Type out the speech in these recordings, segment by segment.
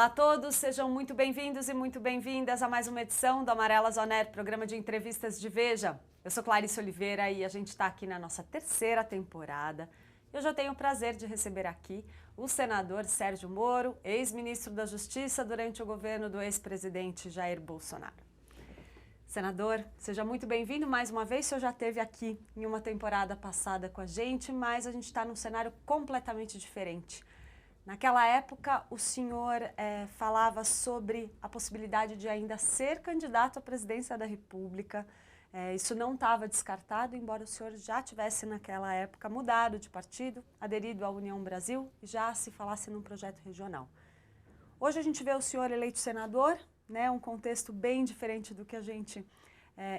Olá a todos, sejam muito bem-vindos e muito bem-vindas a mais uma edição do Amarelas On Air, programa de entrevistas de Veja. Eu sou Clarice Oliveira e a gente está aqui na nossa terceira temporada. Eu já tenho o prazer de receber aqui o senador Sérgio Moro, ex-ministro da Justiça durante o governo do ex-presidente Jair Bolsonaro. Senador, seja muito bem-vindo mais uma vez. O senhor já esteve aqui em uma temporada passada com a gente, mas a gente está num cenário completamente diferente. Naquela época, o senhor falava sobre a possibilidade de ainda ser candidato à presidência da República. Isso não estava descartado, embora o senhor já tivesse naquela época mudado de partido, aderido à União Brasil e já se falasse num projeto regional. Hoje a gente vê o senhor eleito senador, né, um contexto bem diferente do que a gente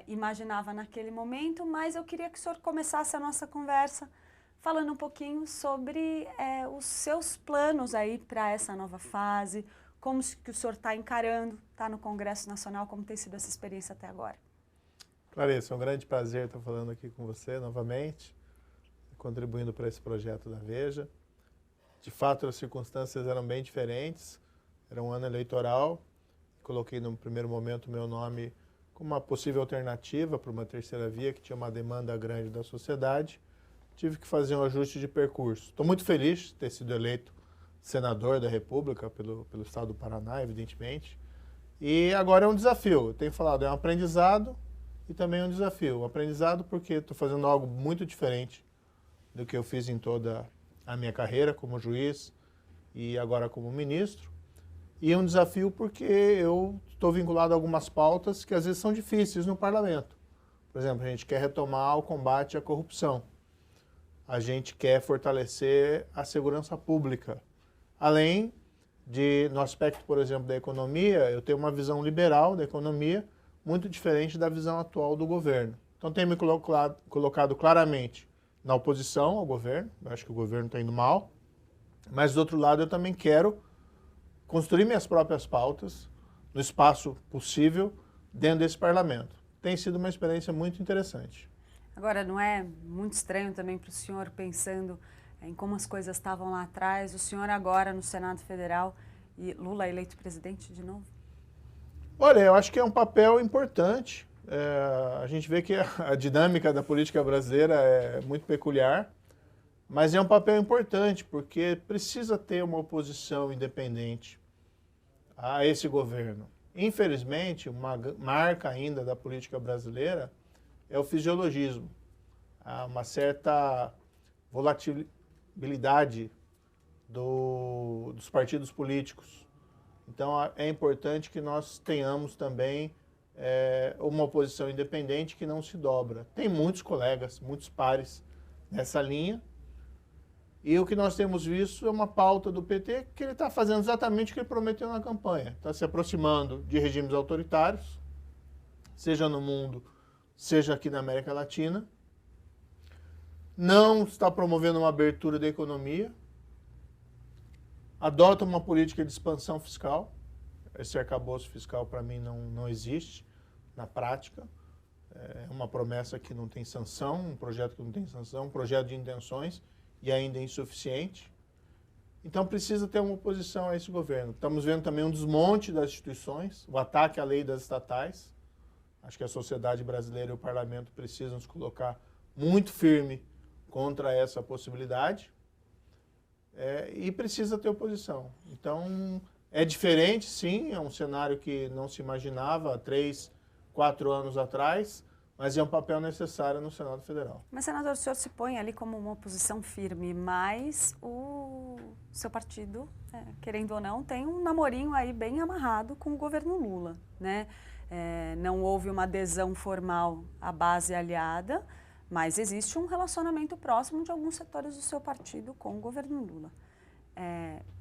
imaginava naquele momento, mas eu queria que o senhor começasse a nossa conversa falando um pouquinho sobre os seus planos aí para essa nova fase, como que o senhor está encarando, está no Congresso Nacional, como tem sido essa experiência até agora. Clarice, é um grande prazer estar falando aqui com você novamente, contribuindo para esse projeto da Veja. De fato, as circunstâncias eram bem diferentes, era um ano eleitoral, coloquei no primeiro momento o meu nome como uma possível alternativa para uma terceira via que tinha uma demanda grande da sociedade. Tive que fazer um ajuste de percurso. Estou muito feliz de ter sido eleito senador da República pelo estado do Paraná, evidentemente. E agora é um desafio. Eu tenho falado, é um aprendizado e também um desafio. Um aprendizado porque estou fazendo algo muito diferente do que eu fiz em toda a minha carreira como juiz e agora como ministro. E um desafio porque eu estou vinculado a algumas pautas que às vezes são difíceis no parlamento. Por exemplo, a gente quer retomar o combate à corrupção. A gente quer fortalecer a segurança pública. Além de, no aspecto, por exemplo, da economia, eu tenho uma visão liberal da economia muito diferente da visão atual do governo. Então, tenho me colocado claramente na oposição ao governo. Eu acho que o governo está indo mal. Mas, do outro lado, eu também quero construir minhas próprias pautas no espaço possível dentro desse parlamento. Tem sido uma experiência muito interessante. Agora, não é muito estranho também para o senhor, pensando em como as coisas estavam lá atrás, o senhor agora no Senado Federal e Lula eleito presidente de novo? Olha, eu acho que é um papel importante. A gente vê que a dinâmica da política brasileira é muito peculiar, mas é um papel importante porque precisa ter uma oposição independente a esse governo. Infelizmente, uma marca ainda da política brasileira é o fisiologismo, há uma certa volatilidade dos partidos políticos. Então, é importante que nós tenhamos também uma oposição independente que não se dobra. Tem muitos colegas, muitos pares nessa linha, e o que nós temos visto é uma pauta do PT que ele está fazendo exatamente o que ele prometeu na campanha. Está se aproximando de regimes autoritários, seja no mundo, seja aqui na América Latina, não está promovendo uma abertura da economia, adota uma política de expansão fiscal. Esse arcabouço fiscal, para mim, não existe na prática. É uma promessa que não tem sanção, um projeto que não tem sanção, um projeto de intenções e ainda é insuficiente. Então, precisa ter uma oposição a esse governo. Estamos vendo também um desmonte das instituições, o ataque à lei das estatais. Acho que a sociedade brasileira e o parlamento precisam se colocar muito firme contra essa possibilidade e precisa ter oposição. Então, é diferente, sim, é um cenário que não se imaginava há 3, 4 anos atrás, mas é um papel necessário no Senado Federal. Mas, senador, o senhor se põe ali como uma oposição firme, mas o seu partido, querendo ou não, tem um namorinho aí bem amarrado com o governo Lula, né? Não houve uma adesão formal à base aliada, mas existe um relacionamento próximo de alguns setores do seu partido com o governo Lula.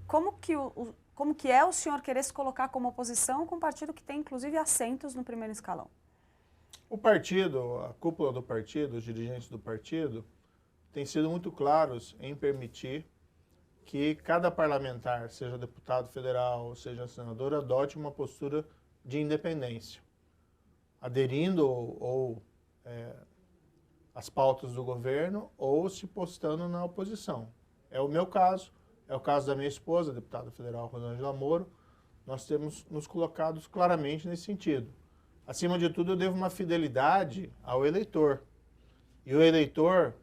Como que é o senhor querer se colocar como oposição com um partido que tem, inclusive, assentos no primeiro escalão? O partido, a cúpula do partido, os dirigentes do partido, têm sido muito claros em permitir que cada parlamentar, seja deputado federal, seja senador, adote uma postura de independência, aderindo ou às pautas do governo ou se postando na oposição. É o meu caso, é o caso da minha esposa, a deputada federal Rosângela Moro. nós temos nos colocados claramente nesse sentido. Acima de tudo, eu devo uma fidelidade ao eleitor. E o eleitor,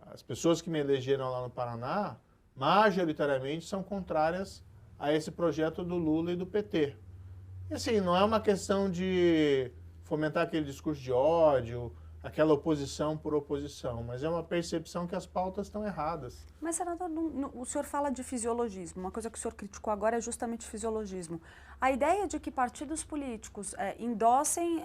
as pessoas que me elegeram lá no Paraná, majoritariamente são contrárias a esse projeto do Lula e do PT. E assim, não é uma questão de fomentar aquele discurso de ódio, aquela oposição por oposição, mas é uma percepção que as pautas estão erradas. Mas, senador, o senhor fala de fisiologismo. Uma coisa que o senhor criticou agora é justamente fisiologismo. A ideia de que partidos políticos endossem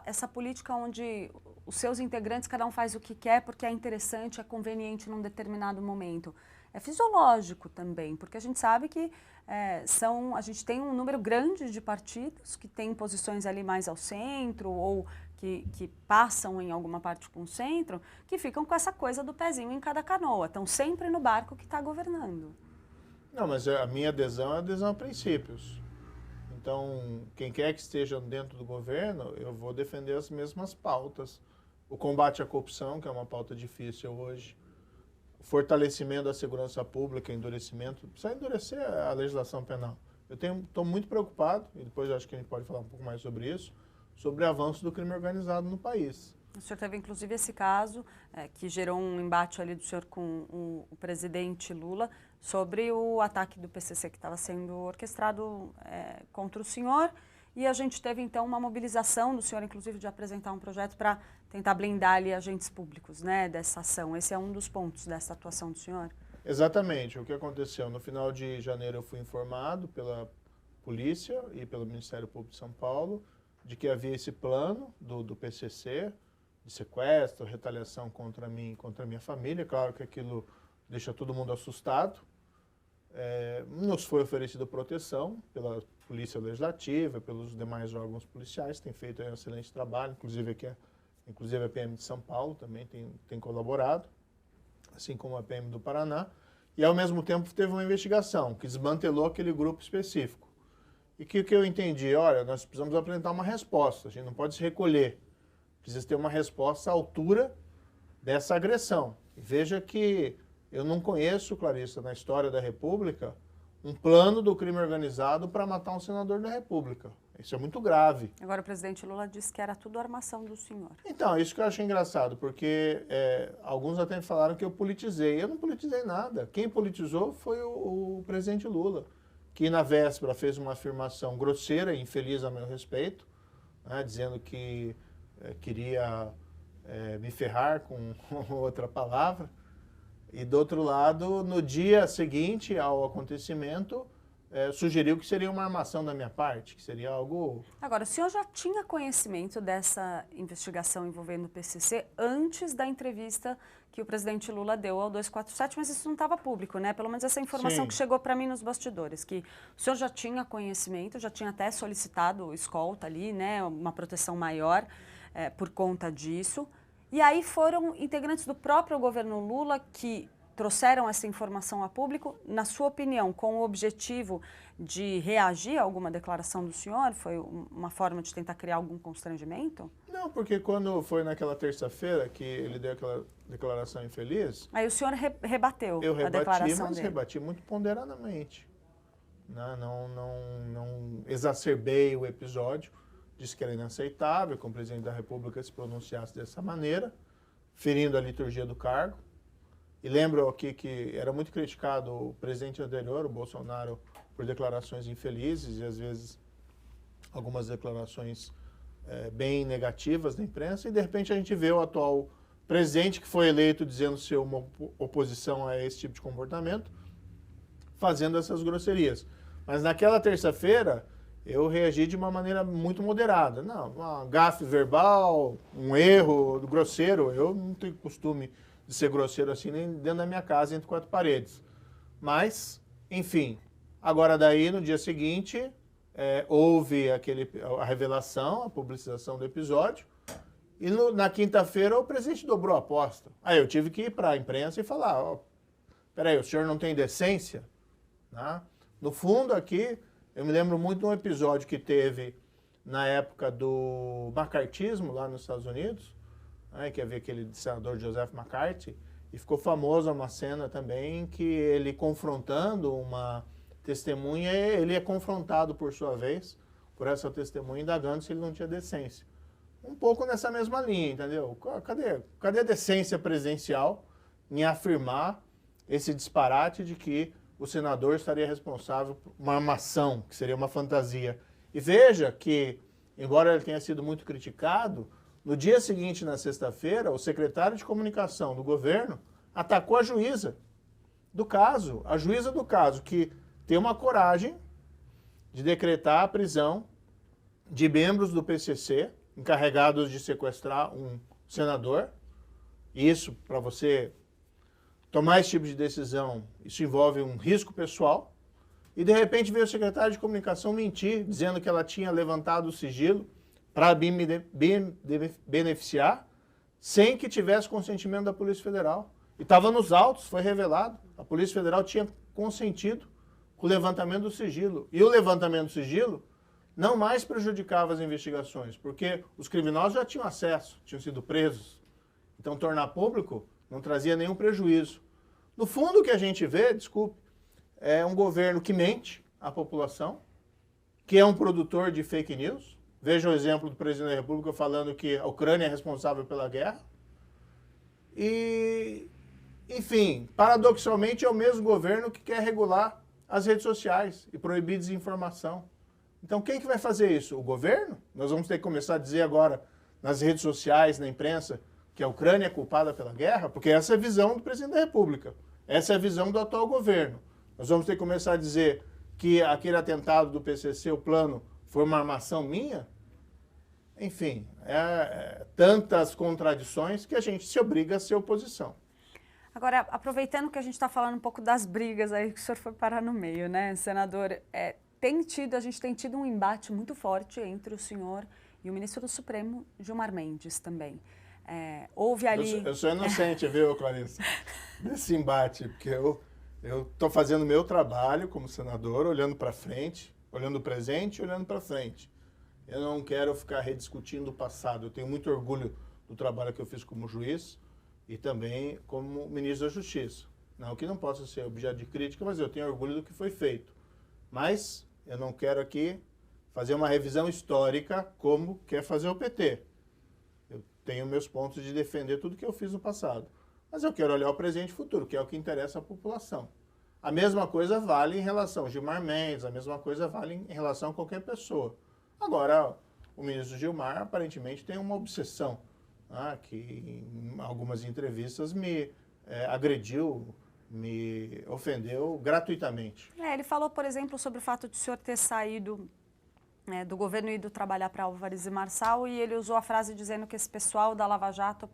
essa política onde os seus integrantes, cada um faz o que quer porque é interessante, é conveniente num determinado momento, é fisiológico também, porque a gente sabe que a gente tem um número grande de partidos que têm posições ali mais ao centro ou que passam em alguma parte com o centro, que ficam com essa coisa do pezinho em cada canoa, estão sempre no barco que está governando. Não, mas a minha adesão é adesão a princípios. Então, quem quer que esteja dentro do governo, eu vou defender as mesmas pautas. O combate à corrupção, que é uma pauta difícil hoje, o fortalecimento da segurança pública, endurecimento, precisa endurecer a legislação penal. Eu estou muito preocupado, e depois eu acho que a gente pode falar um pouco mais sobre isso, sobre o avanço do crime organizado no país. O senhor teve, inclusive, esse caso que gerou um embate ali do senhor com o presidente Lula sobre o ataque do PCC que estava sendo orquestrado contra o senhor. E a gente teve, então, uma mobilização do senhor, inclusive, de apresentar um projeto para tentar blindar ali agentes públicos, né, dessa ação. Esse é um dos pontos dessa atuação do senhor? Exatamente. O que aconteceu? No final de janeiro eu fui informado pela polícia e pelo Ministério Público de São Paulo de que havia esse plano do PCC, de sequestro, retaliação contra mim e contra a minha família. Claro que aquilo deixa todo mundo assustado. Nos foi oferecida proteção pela Polícia Legislativa, pelos demais órgãos policiais, tem feito um excelente trabalho, inclusive a PM de São Paulo também tem colaborado, assim como a PM do Paraná. E, ao mesmo tempo, teve uma investigação que desmantelou aquele grupo específico. E que eu entendi, olha, nós precisamos apresentar uma resposta, a gente não pode se recolher, precisa ter uma resposta à altura dessa agressão. E veja que eu não conheço, Clarissa, na história da República, um plano do crime organizado para matar um senador da República. Isso é muito grave. Agora o presidente Lula disse que era tudo armação do senhor. Então, isso que eu achei engraçado, porque alguns até falaram que eu politizei. Eu não politizei nada. Quem politizou foi o presidente Lula, que na véspera fez uma afirmação grosseira e infeliz a meu respeito, né, dizendo que queria me ferrar com outra palavra. E do outro lado, no dia seguinte ao acontecimento, sugeriu que seria uma armação da minha parte, que seria algo... Agora, o senhor já tinha conhecimento dessa investigação envolvendo o PCC antes da entrevista que o presidente Lula deu ao 247, mas isso não estava público, né? Pelo menos essa informação que chegou para mim nos bastidores, que o senhor já tinha conhecimento, já tinha até solicitado escolta ali, né? Uma proteção maior por conta disso. E aí foram integrantes do próprio governo Lula que trouxeram essa informação a público, na sua opinião, com o objetivo de reagir a alguma declaração do senhor? Foi uma forma de tentar criar algum constrangimento? Não, porque quando foi naquela terça-feira que ele deu aquela declaração infeliz... Aí o senhor rebateu a declaração dele. Eu rebati, mas rebati muito ponderadamente. Não exacerbei o episódio, disse que era inaceitável que o presidente da República se pronunciasse dessa maneira, ferindo a liturgia do cargo. E lembro aqui que era muito criticado o presidente anterior, o Bolsonaro, por declarações infelizes e, às vezes, algumas declarações bem negativas da imprensa. E, de repente, a gente vê o atual presidente, que foi eleito dizendo ser uma oposição a esse tipo de comportamento, fazendo essas grosserias. Mas, naquela terça-feira, eu reagi de uma maneira muito moderada. Não, uma gafe verbal, um erro grosseiro. Eu não tenho costume de ser grosseiro assim, nem dentro da minha casa, entre quatro paredes. Mas, enfim, agora daí, no dia seguinte, houve a revelação, a publicização do episódio, e na quinta-feira o presidente dobrou a aposta. Aí eu tive que ir para a imprensa e falar, peraí, o senhor não tem decência? Né? No fundo aqui, eu me lembro muito de um episódio que teve na época do macartismo lá nos Estados Unidos, que havia aquele senador Joseph McCarthy, e ficou famosa uma cena também que ele confrontando uma testemunha, ele é confrontado, por sua vez, por essa testemunha, indagando se ele não tinha decência. Um pouco nessa mesma linha, entendeu? Cadê a decência presidencial em afirmar esse disparate de que o senador estaria responsável por uma armação, que seria uma fantasia? E veja que, embora ele tenha sido muito criticado, no dia seguinte, na sexta-feira, o secretário de comunicação do governo atacou a juíza do caso, que tem uma coragem de decretar a prisão de membros do PCC, encarregados de sequestrar um senador. Isso, para você tomar esse tipo de decisão, isso envolve um risco pessoal. E, de repente, veio o secretário de comunicação mentir, dizendo que ela tinha levantado o sigilo para beneficiar, sem que tivesse consentimento da Polícia Federal. E estava nos autos, foi revelado. A Polícia Federal tinha consentido com o levantamento do sigilo. E o levantamento do sigilo não mais prejudicava as investigações, porque os criminosos já tinham acesso, tinham sido presos. Então, tornar público não trazia nenhum prejuízo. No fundo, o que a gente vê, desculpe, é um governo que mente à população, que é um produtor de fake news. Veja o exemplo do presidente da República falando que a Ucrânia é responsável pela guerra. E, enfim, paradoxalmente é o mesmo governo que quer regular as redes sociais e proibir desinformação. Então, quem que vai fazer isso? O governo? Nós vamos ter que começar a dizer agora nas redes sociais, na imprensa, que a Ucrânia é culpada pela guerra? Porque essa é a visão do presidente da República. Essa é a visão do atual governo. Nós vamos ter que começar a dizer que aquele atentado do PCC, o plano, foi uma armação minha? Enfim, tantas contradições que a gente se obriga a ser oposição. Agora, aproveitando que a gente está falando um pouco das brigas aí que o senhor foi parar no meio, né, senador? A gente tem tido um embate muito forte entre o senhor e o ministro do Supremo, Gilmar Mendes, também. Houve ali... Eu sou inocente, viu, Clarissa, desse embate, porque eu estou fazendo o meu trabalho como senador, olhando para frente, olhando o presente e olhando para frente. Eu não quero ficar rediscutindo o passado. Eu tenho muito orgulho do trabalho que eu fiz como juiz e também como ministro da Justiça. Não que não possa ser objeto de crítica, mas eu tenho orgulho do que foi feito. Mas eu não quero aqui fazer uma revisão histórica como quer fazer o PT. Eu tenho meus pontos de defender tudo que eu fiz no passado. Mas eu quero olhar o presente e o futuro, que é o que interessa à população. A mesma coisa vale em relação a Gilmar Mendes, a mesma coisa vale em relação a qualquer pessoa. Agora, o ministro Gilmar aparentemente tem uma obsessão, que em algumas entrevistas me agrediu, me ofendeu gratuitamente. Ele falou, por exemplo, sobre o fato de o senhor ter saído do governo e ido trabalhar para Álvares e Marçal, e ele usou a frase dizendo que esse pessoal da Lava Jato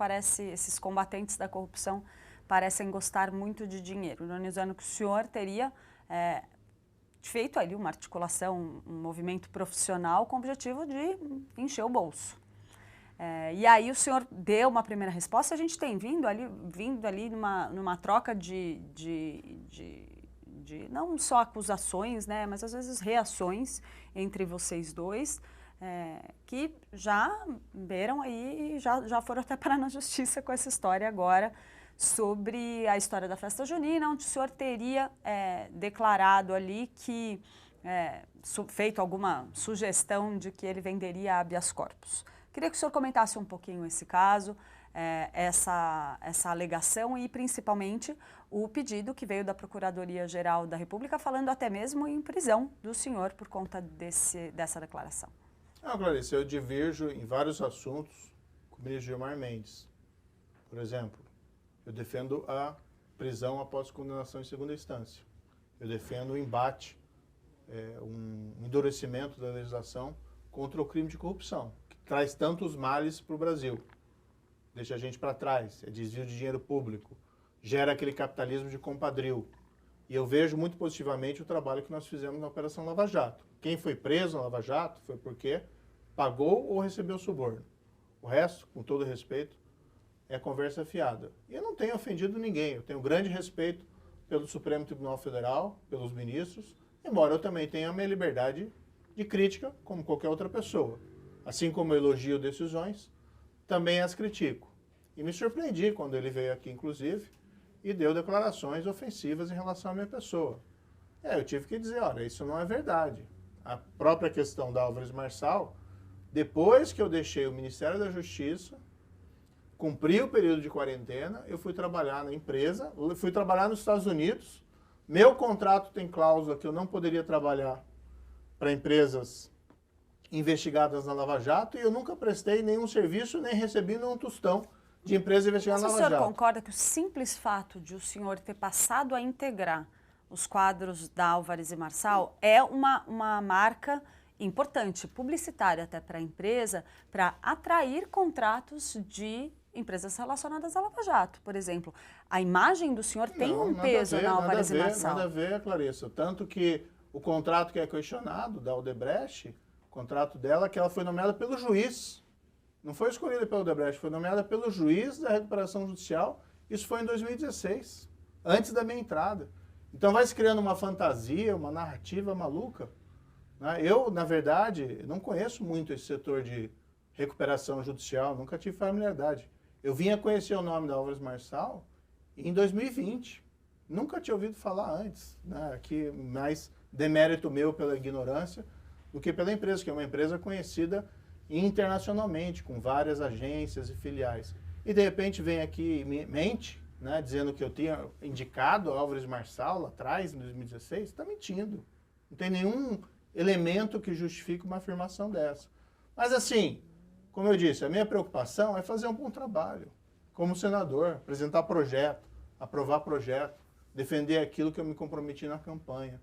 esses combatentes da corrupção, parecem gostar muito de dinheiro, ironizando que o senhor teria feito ali uma articulação, um movimento profissional com o objetivo de encher o bolso. E aí o senhor deu uma primeira resposta, a gente tem vindo ali numa troca de não só acusações, né, mas às vezes reações entre vocês dois, que já beiram aí, já foram até parar na justiça com essa história agora, sobre a história da festa junina, onde o senhor teria declarado ali que, feito alguma sugestão de que ele venderia habeas corpus. Queria que o senhor comentasse um pouquinho esse caso, essa alegação e principalmente o pedido que veio da Procuradoria-Geral da República, falando até mesmo em prisão do senhor por conta dessa declaração. Clarice, eu divirjo em vários assuntos com o ministro Gilmar Mendes. Por exemplo, eu defendo a prisão após condenação em segunda instância. Eu defendo o embate, um endurecimento da legislação contra o crime de corrupção, que traz tantos males para o Brasil. Deixa a gente para trás, é desvio de dinheiro público, gera aquele capitalismo de compadrio. E eu vejo muito positivamente o trabalho que nós fizemos na Operação Lava Jato. Quem foi preso na Lava Jato foi porque pagou ou recebeu suborno. O resto, com todo respeito, é conversa fiada. E eu não tenho ofendido ninguém, eu tenho grande respeito pelo Supremo Tribunal Federal, pelos ministros, embora eu também tenha a minha liberdade de crítica, como qualquer outra pessoa. Assim como eu elogio decisões, também as critico. E me surpreendi quando ele veio aqui, inclusive, e deu declarações ofensivas em relação à minha pessoa. Eu tive que dizer, olha, isso não é verdade. A própria questão da Álvares Marçal, depois que eu deixei o Ministério da Justiça, cumpri o período de quarentena, eu fui trabalhar na empresa, fui trabalhar nos Estados Unidos. Meu contrato tem cláusula que eu não poderia trabalhar para empresas investigadas na Lava Jato e eu nunca prestei nenhum serviço, nem recebi nenhum tostão de empresa investigada na Lava Jato. Mas o senhor concorda que o simples fato de o senhor ter passado a integrar os quadros da Álvares e Marçal é uma marca importante, publicitária até para a empresa, para atrair contratos de empresas relacionadas à Lava Jato, por exemplo. A imagem do senhor tem um peso na Álvares e Marçal. Nada a ver, Clarissa. Tanto que o contrato que é questionado, da Odebrecht, o contrato dela, que ela foi nomeada pelo juiz. Não foi escolhida pelo Odebrecht, foi nomeada pelo juiz da recuperação judicial. Isso foi em 2016, antes da minha entrada. Então vai se criando uma fantasia, uma narrativa maluca. Eu, na verdade, não conheço muito esse setor de recuperação judicial, nunca tive familiaridade. Eu vim a conhecer o nome da Álvares Marçal em 2020. Nunca tinha ouvido falar antes, que mais demérito meu pela ignorância do que pela empresa, que é uma empresa conhecida internacionalmente, com várias agências e filiais. E de repente vem aqui e mente, dizendo que eu tinha indicado a Álvares Marçal lá atrás, em 2016, está mentindo. Não tem nenhum elemento que justifique uma afirmação dessa. Mas assim, como eu disse, a minha preocupação é fazer um bom trabalho. Como senador, apresentar projeto, aprovar projeto, defender aquilo que eu me comprometi na campanha.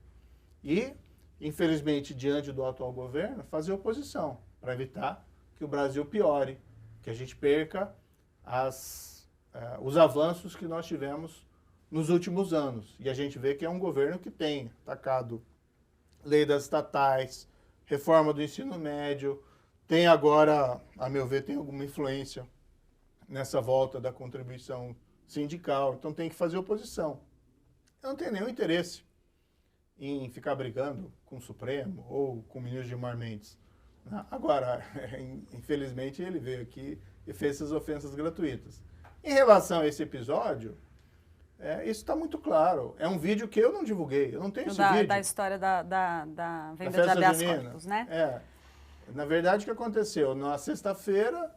E, infelizmente, diante do atual governo, fazer oposição, para evitar que o Brasil piore, que a gente perca os avanços que nós tivemos nos últimos anos. E a gente vê que é um governo que tem atacado lei das estatais, reforma do ensino médio, tem agora, a meu ver, tem alguma influência nessa volta da contribuição sindical, então tem que fazer oposição. Eu não tenho nenhum interesse em ficar brigando com o Supremo ou com o ministro Gilmar Mendes. Agora, infelizmente, ele veio aqui e fez essas ofensas gratuitas. Em relação a esse episódio, isso está muito claro. É um vídeo que eu não divulguei, eu não tenho esse vídeo. Da história da venda de habeas corpus, né? Na verdade, o que aconteceu? Na sexta-feira,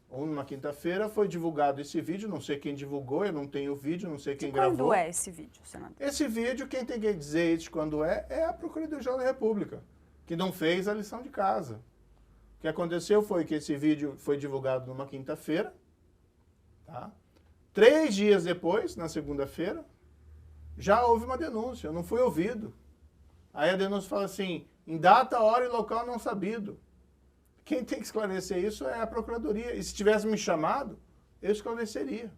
ou numa quinta-feira, foi divulgado esse vídeo, não sei quem divulgou, eu não tenho o vídeo, não sei quem gravou. Quando é esse vídeo, senador? Esse vídeo, quem tem que dizer isso quando é a Procuradoria-Geral da República, que não fez a lição de casa. O que aconteceu foi que esse vídeo foi divulgado numa quinta-feira, tá? 3 dias depois, na segunda-feira, já houve uma denúncia, eu não fui ouvido. Aí a denúncia fala assim, em data, hora e local não sabido. Quem tem que esclarecer isso é a Procuradoria. E se tivesse me chamado, eu esclareceria.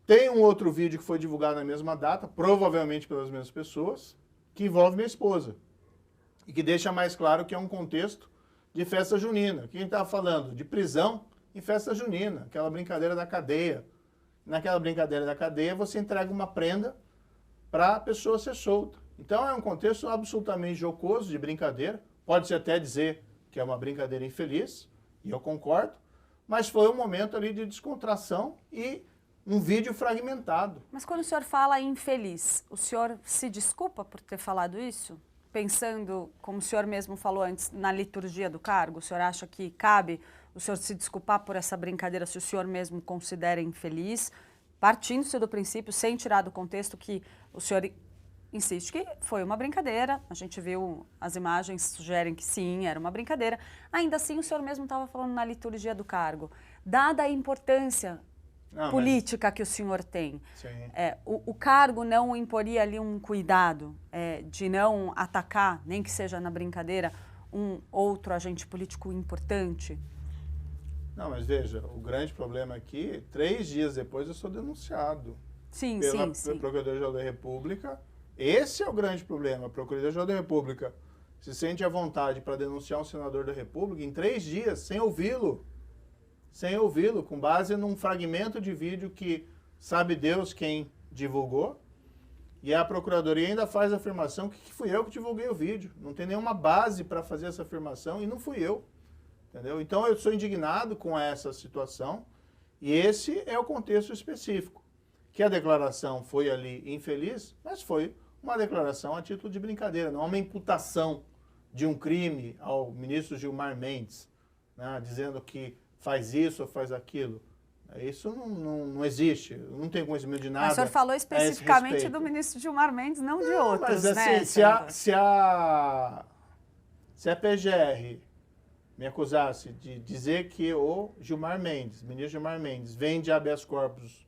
Tem um outro vídeo que foi divulgado na mesma data, provavelmente pelas mesmas pessoas, que envolve minha esposa. E que deixa mais claro que é um contexto de festa junina. Quem está falando de prisão em festa junina, aquela brincadeira da cadeia. Naquela brincadeira da cadeia, você entrega uma prenda para a pessoa ser solta. Então, é um contexto absolutamente jocoso, de brincadeira. Pode-se até dizer que é uma brincadeira infeliz, e eu concordo, mas foi um momento ali de descontração e um vídeo fragmentado. Mas quando o senhor fala infeliz, o senhor se desculpa por ter falado isso? Pensando, como o senhor mesmo falou antes, na liturgia do cargo, o senhor acha que cabe o senhor se desculpar por essa brincadeira se o senhor mesmo considera infeliz, partindo-se do princípio, sem tirar do contexto que o senhor insiste que foi uma brincadeira, a gente viu as imagens, sugerem que sim, era uma brincadeira. Ainda assim, o senhor mesmo estava falando na liturgia do cargo. Dada a importância política que o senhor tem, o cargo não imporia ali um cuidado de não atacar, nem que seja na brincadeira, um outro agente político importante? Não, mas veja, o grande problema aqui, 3 dias depois eu sou denunciado pela Procuradoria-Geral da República. Esse é o grande problema. A Procuradoria-Geral da República se sente à vontade para denunciar um senador da República em 3 dias, sem ouvi-lo, com base num fragmento de vídeo que sabe Deus quem divulgou. E a Procuradoria ainda faz a afirmação que fui eu que divulguei o vídeo. Não tem nenhuma base para fazer essa afirmação e não fui eu. Entendeu? Então eu sou indignado com essa situação e esse é o contexto específico. Que a declaração foi ali infeliz, mas foi uma declaração a título de brincadeira, não uma imputação de um crime ao ministro Gilmar Mendes, né, dizendo que faz isso ou faz aquilo. Isso não existe, não tenho conhecimento de nada. Mas o senhor falou especificamente do ministro Gilmar Mendes, não de outros, mas, né? Assim, se a PGR me acusasse de dizer que o Gilmar Mendes, ministro Gilmar Mendes, vende habeas corpus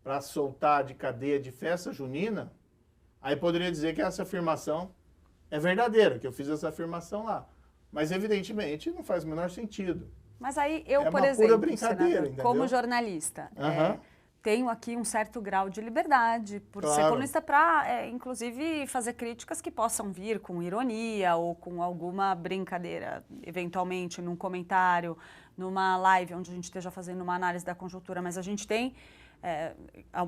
para soltar de cadeia de festa junina, aí poderia dizer que essa afirmação é verdadeira, que eu fiz essa afirmação lá. Mas, evidentemente, não faz o menor sentido. Mas aí eu, por uma exemplo, pura brincadeira, senador, como jornalista, tenho aqui um certo grau de liberdade por ser colunista para, inclusive, fazer críticas que possam vir com ironia ou com alguma brincadeira, eventualmente num comentário, numa live onde a gente esteja fazendo uma análise da conjuntura, mas a gente tem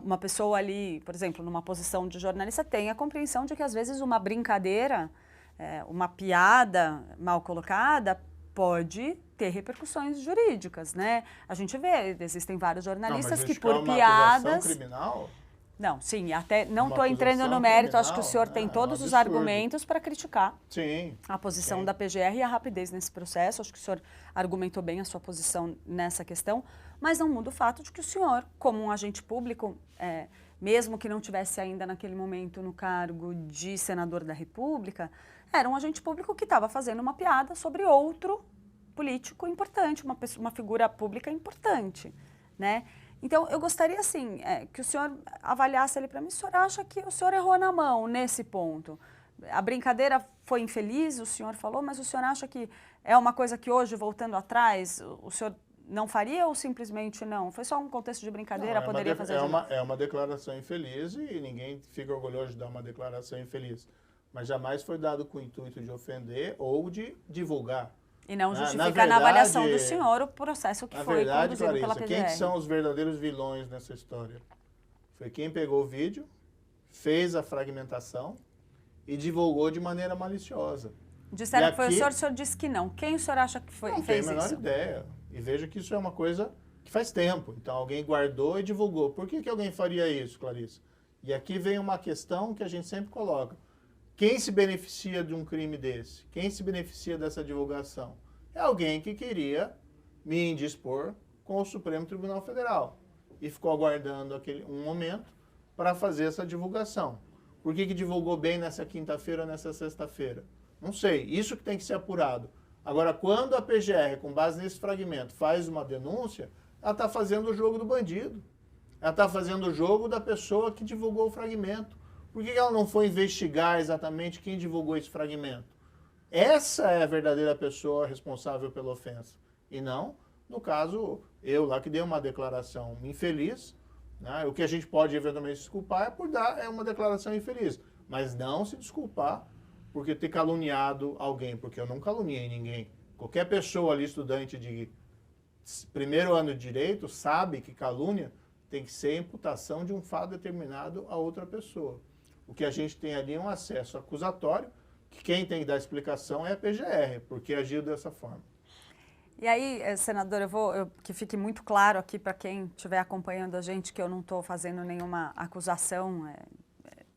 uma pessoa ali, por exemplo, numa posição de jornalista, tem a compreensão de que às vezes uma brincadeira, uma piada mal colocada, pode ter repercussões jurídicas, né? A gente vê, existem vários jornalistas que por piadas... criminal? Não, sim, até não estou entrando no mérito, acho que o senhor tem todos os argumentos para criticar a posição da PGR e a rapidez nesse processo. Acho que o senhor argumentou bem a sua posição nessa questão, mas não muda o fato de que o senhor, como um agente público, mesmo que não tivesse ainda naquele momento no cargo de senador da República, era um agente público que estava fazendo uma piada sobre outro político importante, uma figura pública importante, né? Então, eu gostaria, assim, que o senhor avaliasse ali para mim. O senhor acha que o senhor errou na mão nesse ponto? A brincadeira foi infeliz, o senhor falou, mas o senhor acha que é uma coisa que hoje, voltando atrás, o senhor não faria ou simplesmente não? Foi só um contexto de brincadeira, poderia fazer de novo? É uma declaração infeliz e ninguém fica orgulhoso de dar uma declaração infeliz. Mas jamais foi dado com o intuito de ofender ou de divulgar. E não justifica na avaliação do senhor o processo que foi conduzido pela PGR. Quem são os verdadeiros vilões nessa história? Foi quem pegou o vídeo, fez a fragmentação e divulgou de maneira maliciosa. Disseram que foi o senhor disse que não. Quem o senhor acha que fez isso? Não tenho a menor ideia. E veja que isso é uma coisa que faz tempo. Então alguém guardou e divulgou. Por que alguém faria isso, Clarice? E aqui vem uma questão que a gente sempre coloca. Quem se beneficia de um crime desse? Quem se beneficia dessa divulgação? É alguém que queria me indispor com o Supremo Tribunal Federal e ficou aguardando um momento para fazer essa divulgação. Por que divulgou bem nessa quinta-feira ou nessa sexta-feira? Não sei, isso que tem que ser apurado. Agora, quando a PGR, com base nesse fragmento, faz uma denúncia, ela está fazendo o jogo do bandido. Ela está fazendo o jogo da pessoa que divulgou o fragmento. Por que ela não foi investigar exatamente quem divulgou esse fragmento? Essa é a verdadeira pessoa responsável pela ofensa. E não, no caso, eu lá que dei uma declaração infeliz, né? O que a gente pode eventualmente se desculpar é por dar uma declaração infeliz. Mas não se desculpar por ter caluniado alguém, porque eu não caluniei ninguém. Qualquer pessoa ali, estudante de primeiro ano de direito, sabe que calúnia tem que ser imputação de um fato determinado a outra pessoa. O que a gente tem ali é um acesso acusatório, que quem tem que dar explicação é a PGR, porque agiu dessa forma. E aí, senador, que fique muito claro aqui para quem estiver acompanhando a gente que eu não estou fazendo nenhuma acusação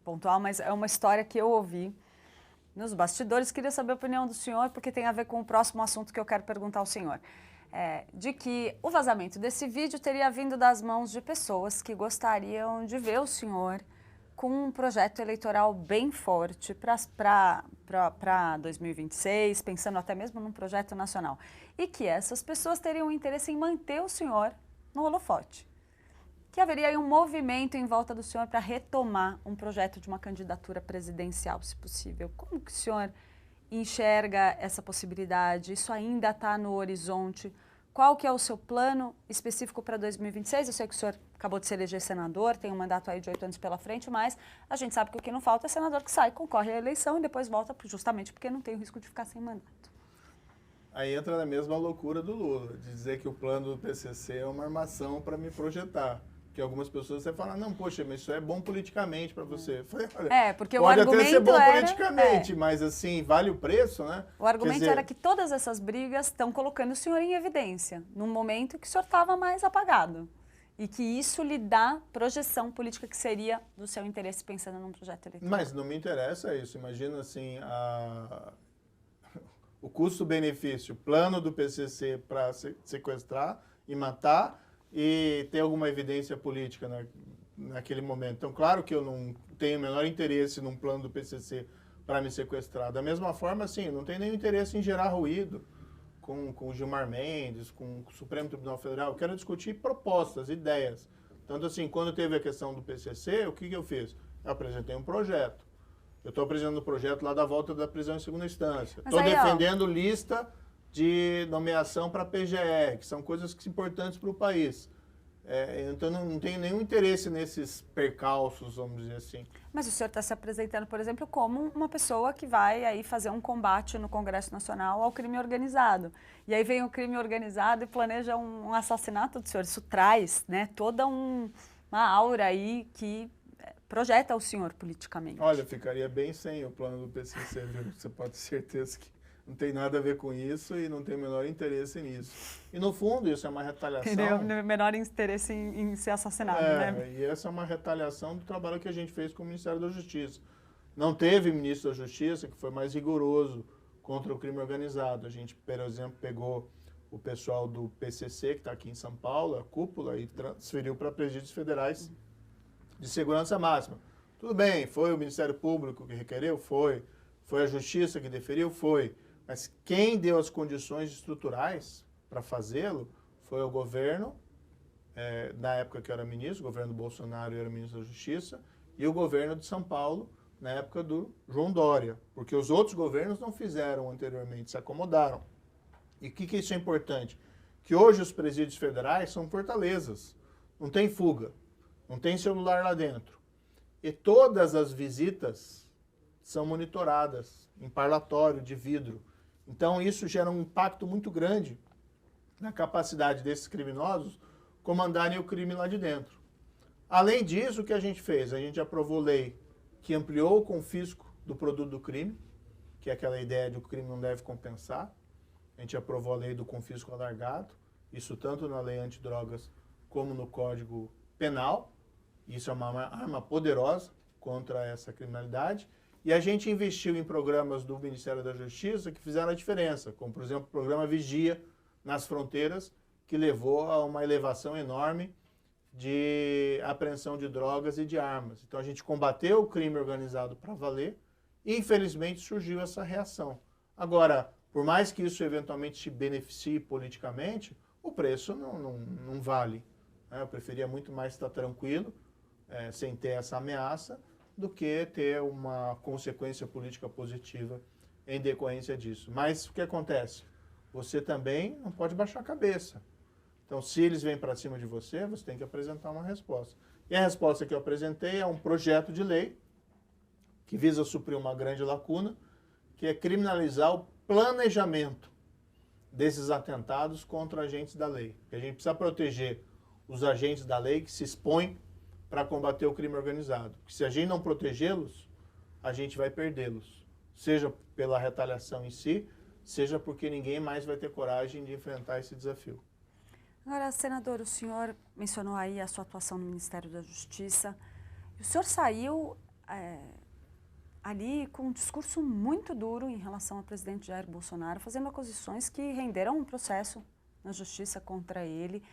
pontual, mas é uma história que eu ouvi nos bastidores. Queria saber a opinião do senhor, porque tem a ver com o próximo assunto que eu quero perguntar ao senhor. De que o vazamento desse vídeo teria vindo das mãos de pessoas que gostariam de ver o senhor com um projeto eleitoral bem forte para 2026, pensando até mesmo num projeto nacional. E que essas pessoas teriam interesse em manter o senhor no holofote. Que haveria aí um movimento em volta do senhor para retomar um projeto de uma candidatura presidencial, se possível. Como que o senhor enxerga essa possibilidade? Isso ainda está no horizonte? Qual que é o seu plano específico para 2026? Eu sei que o senhor acabou de se eleger senador, tem um mandato aí de 8 anos pela frente, mas a gente sabe que o que não falta é senador que sai, concorre à eleição e depois volta justamente porque não tem o risco de ficar sem mandato. Aí entra na mesma loucura do Lula, de dizer que o plano do PCC é uma armação para me projetar. Que algumas pessoas você falam, não, poxa, mas isso é bom politicamente para você. Eu falei, olha, porque pode o argumento até ser bom politicamente, mas assim, vale o preço, né? O argumento era que todas essas brigas estão colocando o senhor em evidência, num momento que o senhor estava mais apagado. e que isso lhe dá projeção política que seria do seu interesse pensando num projeto eleitoral. Mas não me interessa isso. Imagina assim, o custo-benefício, plano do PCC para sequestrar e matar e ter alguma evidência política naquele momento. Então, claro que eu não tenho o menor interesse num plano do PCC para me sequestrar. Da mesma forma, assim, não tenho nenhum interesse em gerar ruído com o Gilmar Mendes, com o Supremo Tribunal Federal. Eu quero discutir propostas, ideias. Tanto assim, quando teve a questão do PCC, o que eu fiz? Eu apresentei um projeto. Eu estou apresentando o projeto lá da volta da prisão em segunda instância. Estou defendendo lista de nomeação para PGR, que são coisas importantes para o país. Então, não tenho nenhum interesse nesses percalços, vamos dizer assim. Mas o senhor está se apresentando, por exemplo, como uma pessoa que vai aí fazer um combate no Congresso Nacional ao crime organizado. E aí vem o crime organizado e planeja um assassinato do senhor. Isso traz, né, toda uma aura aí que projeta o senhor politicamente. Olha, ficaria bem sem o plano do PCC, viu? Você pode ter certeza que não tem nada a ver com isso e não tem o menor interesse nisso. E, no fundo, isso é uma retaliação... Tem o menor interesse em ser assassinado, né? E essa é uma retaliação do trabalho que a gente fez com o Ministério da Justiça. Não teve ministro da Justiça que foi mais rigoroso contra o crime organizado. A gente, por exemplo, pegou o pessoal do PCC, que está aqui em São Paulo, a cúpula, e transferiu para presídios federais de segurança máxima. Tudo bem, foi o Ministério Público que requereu? Foi. Foi a Justiça que deferiu? Foi. Mas quem deu as condições estruturais para fazê-lo foi o governo, na época que eu era ministro, o governo Bolsonaro eu era ministro da Justiça, e o governo de São Paulo, na época do João Dória, porque os outros governos não fizeram anteriormente, se acomodaram. E o que isso é importante? Que hoje os presídios federais são fortalezas, não tem fuga, não tem celular lá dentro. E todas as visitas são monitoradas em parlatório de vidro. Então isso gera um impacto muito grande na capacidade desses criminosos comandarem o crime lá de dentro. Além disso, o que a gente fez? A gente aprovou lei que ampliou o confisco do produto do crime, que é aquela ideia de que o crime não deve compensar. A gente aprovou a lei do confisco alargado, isso tanto na lei antidrogas como no Código Penal. Isso é uma arma poderosa contra essa criminalidade. E a gente investiu em programas do Ministério da Justiça que fizeram a diferença, como, por exemplo, o programa Vigia nas Fronteiras, que levou a uma elevação enorme de apreensão de drogas e de armas. Então, a gente combateu o crime organizado para valer e, infelizmente, surgiu essa reação. Agora, por mais que isso eventualmente te beneficie politicamente, o preço não vale. Eu preferia muito mais estar tranquilo, sem ter essa ameaça, do que ter uma consequência política positiva em decorrência disso. Mas o que acontece? Você também não pode baixar a cabeça. Então, se eles vêm para cima de você, você tem que apresentar uma resposta. E a resposta que eu apresentei é um projeto de lei que visa suprir uma grande lacuna, que é criminalizar o planejamento desses atentados contra agentes da lei. Porque a gente precisa proteger os agentes da lei que se expõem para combater o crime organizado. Porque se a gente não protegê-los, a gente vai perdê-los. Seja pela retaliação em si, seja porque ninguém mais vai ter coragem de enfrentar esse desafio. Agora, senador, o senhor mencionou aí a sua atuação no Ministério da Justiça. O senhor saiu ali com um discurso muito duro em relação ao presidente Jair Bolsonaro, fazendo acusações que renderam um processo na Justiça contra ele,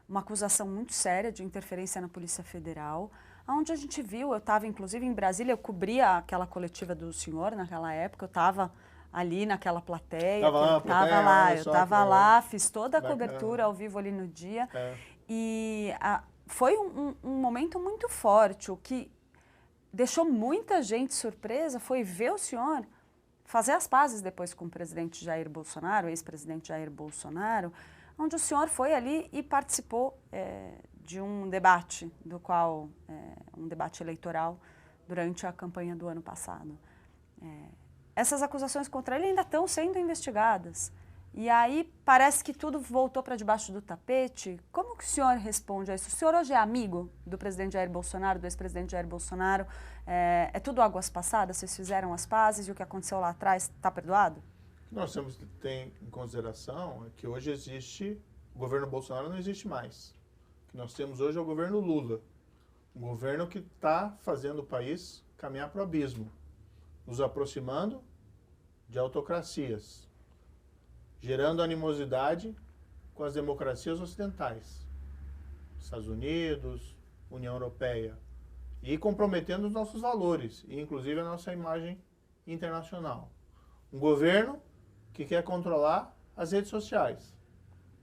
uma acusação muito séria de interferência na Polícia Federal, onde a gente viu, eu estava inclusive em Brasília, eu cobria aquela coletiva do senhor naquela época, eu estava ali naquela plateia, eu estava lá, fiz toda a cobertura ao vivo ali no dia, e foi um momento muito forte. O que deixou muita gente surpresa foi ver o senhor fazer as pazes depois com o presidente Jair Bolsonaro, o ex-presidente Jair Bolsonaro, onde o senhor foi ali e participou de um debate, um debate eleitoral durante a campanha do ano passado. Essas acusações contra ele ainda estão sendo investigadas. E aí parece que tudo voltou para debaixo do tapete. Como que o senhor responde a isso? O senhor hoje é amigo do presidente Jair Bolsonaro, do ex-presidente Jair Bolsonaro? É tudo águas passadas? Vocês fizeram as pazes e o que aconteceu lá atrás está perdoado? Nós temos que ter em consideração que hoje existe, o governo Bolsonaro não existe mais. que nós temos hoje é o governo Lula. Um governo que está fazendo o país caminhar para o abismo, nos aproximando de autocracias, gerando animosidade com as democracias ocidentais, Estados Unidos, União Europeia, e comprometendo os nossos valores, e inclusive a nossa imagem internacional. Um governo que quer controlar as redes sociais.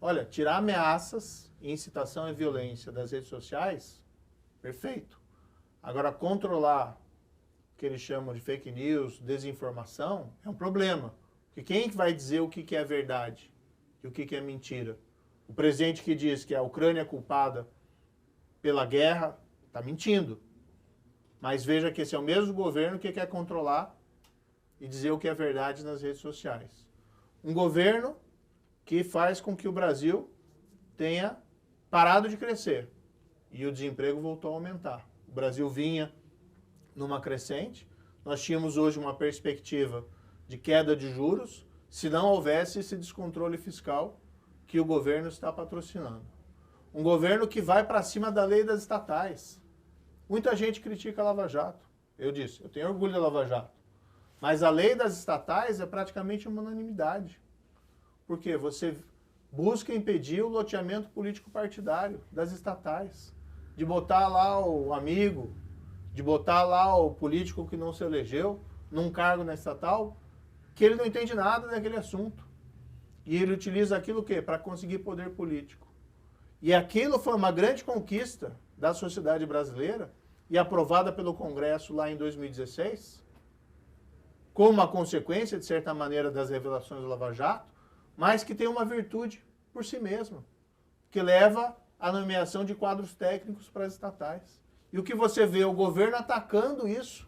Olha, tirar ameaças e incitação à violência das redes sociais, perfeito. Agora, controlar o que eles chamam de fake news, desinformação, é um problema. Porque quem vai dizer o que é verdade e o que é mentira? O presidente que diz que a Ucrânia é culpada pela guerra está mentindo. Mas veja que esse é o mesmo governo que quer controlar e dizer o que é verdade nas redes sociais. Um governo que faz com que o Brasil tenha parado de crescer e o desemprego voltou a aumentar. O Brasil vinha numa crescente, nós tínhamos hoje uma perspectiva de queda de juros se não houvesse esse descontrole fiscal que o governo está patrocinando. Um governo que vai para cima da lei das estatais. Muita gente critica a Lava Jato. Eu disse, eu tenho orgulho da Lava Jato. Mas a lei das estatais é praticamente uma unanimidade. Porque você busca impedir o loteamento político partidário das estatais. De botar lá o amigo, de botar lá o político que não se elegeu num cargo na estatal, que ele não entende nada daquele assunto. E ele utiliza aquilo o quê? Para conseguir poder político. E aquilo foi uma grande conquista da sociedade brasileira e aprovada pelo Congresso lá em 2016, como uma consequência, de certa maneira, das revelações do Lava Jato, mas que tem uma virtude por si mesma, que leva à nomeação de quadros técnicos para as estatais. E o que você vê, o governo atacando isso,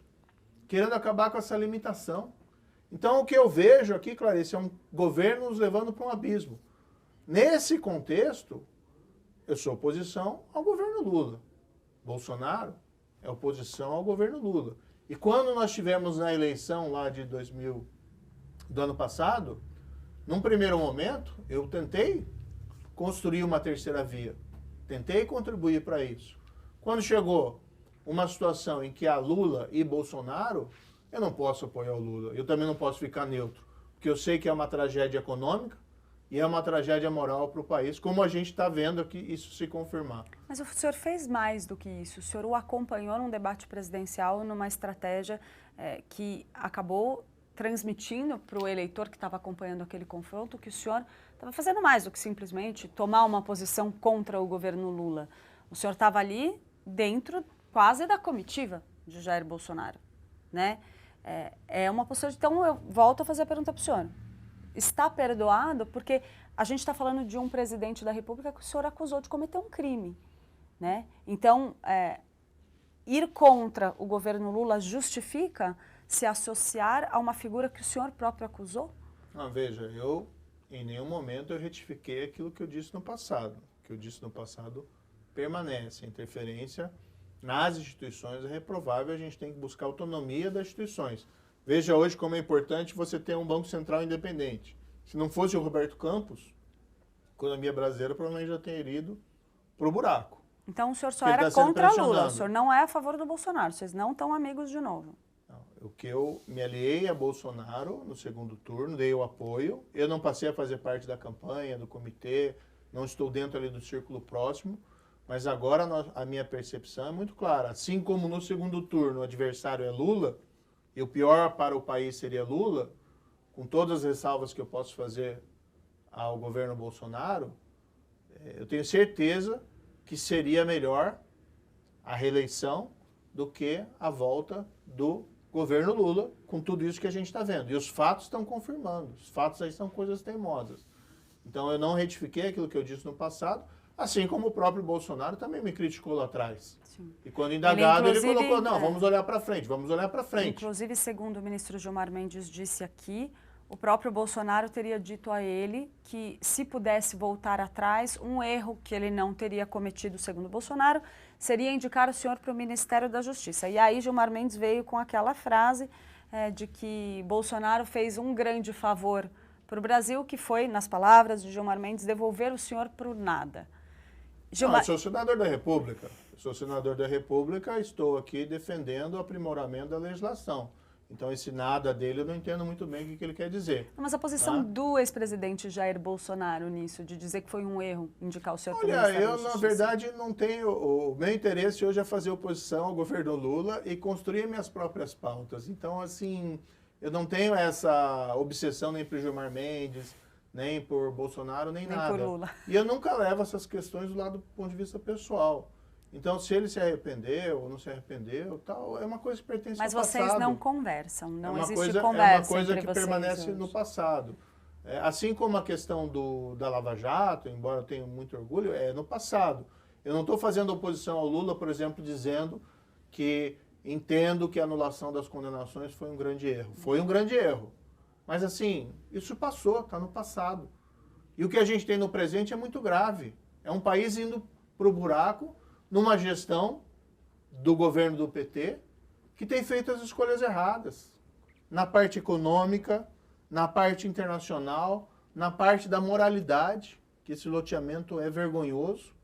querendo acabar com essa limitação. Então, o que eu vejo aqui, Clarice, é um governo nos levando para um abismo. Nesse contexto, eu sou oposição ao governo Lula. Bolsonaro é oposição ao governo Lula. E quando nós tivemos na eleição lá de 2000, do ano passado, num primeiro momento, eu tentei construir uma terceira via. Tentei contribuir para isso. Quando chegou uma situação em que há Lula e Bolsonaro, eu não posso apoiar o Lula. Eu também não posso ficar neutro. Porque eu sei que é uma tragédia econômica e é uma tragédia moral para o país, como a gente está vendo aqui isso se confirmar. Mas o senhor fez mais do que isso. O senhor o acompanhou num debate presidencial, numa estratégia que acabou transmitindo para o eleitor que estava acompanhando aquele confronto que o senhor estava fazendo mais do que simplesmente tomar uma posição contra o governo Lula. O senhor estava ali dentro quase da comitiva de Jair Bolsonaro, né? É uma postura. Então eu volto a fazer a pergunta para o senhor. Está perdoado? Porque a gente está falando de um presidente da República que o senhor acusou de cometer um crime, né? Então, ir contra o governo Lula justifica se associar a uma figura que o senhor próprio acusou? Não, veja, eu em nenhum momento eu retifiquei aquilo que eu disse no passado. O que eu disse no passado permanece. A interferência nas instituições é reprovável, a gente tem que buscar a autonomia das instituições. Veja hoje como é importante você ter um Banco Central independente. Se não fosse o Roberto Campos, a economia brasileira provavelmente já teria ido para o buraco. Então o senhor só era contra Lula, o senhor não é a favor do Bolsonaro, vocês não estão amigos de novo. Não, o que eu me aliei a Bolsonaro no segundo turno, dei o apoio, eu não passei a fazer parte da campanha, do comitê, não estou dentro ali do círculo próximo, mas agora a minha percepção é muito clara. Assim como no segundo turno o adversário é Lula, e o pior para o país seria Lula, com todas as ressalvas que eu posso fazer ao governo Bolsonaro, eu tenho certeza que seria melhor a reeleição do que a volta do governo Lula, com tudo isso que a gente está vendo. E os fatos estão confirmando, os fatos aí são coisas teimosas. Então eu não retifiquei aquilo que eu disse no passado, assim como o próprio Bolsonaro também me criticou lá atrás. Sim. E quando indagado, ele colocou, não, vamos olhar para frente, vamos olhar para frente. Inclusive, segundo o ministro Gilmar Mendes disse aqui, o próprio Bolsonaro teria dito a ele que, se pudesse voltar atrás, um erro que ele não teria cometido, segundo Bolsonaro, seria indicar o senhor para o Ministério da Justiça. E aí Gilmar Mendes veio com aquela frase de que Bolsonaro fez um grande favor para o Brasil, que foi, nas palavras de Gilmar Mendes, devolver o senhor para o nada. Não, eu sou senador da República. Eu sou senador da República, estou aqui defendendo o aprimoramento da legislação. Então, esse nada dele, eu não entendo muito bem o que ele quer dizer. Mas a posição do ex-presidente Jair Bolsonaro nisso, de dizer que foi um erro indicar o senhor como Olha, Ministério da eu, na Justiça. verdade, não tenho... O meu interesse hoje é fazer oposição ao governo Lula e construir minhas próprias pautas. Então, assim, eu não tenho essa obsessão nem por Gilmar Mendes, nem por Bolsonaro, nem nada. Nem por Lula. E eu nunca levo essas questões do lado do ponto de vista pessoal. Então, se ele se arrependeu ou não se arrependeu, tal, é uma coisa que pertence ao passado. Mas vocês não conversam, não existe conversa É uma coisa entre que vocês permanece hoje. no passado. Assim como a questão da Lava Jato, embora eu tenha muito orgulho, é no passado. Eu não estou fazendo oposição ao Lula, por exemplo, dizendo que entendo que a anulação das condenações foi um grande erro. Foi um grande erro. Mas, assim, isso passou, está no passado. E o que a gente tem no presente é muito grave. É um país indo para o buraco numa gestão do governo do PT que tem feito as escolhas erradas. Na parte econômica, na parte internacional, na parte da moralidade, que esse loteamento é vergonhoso.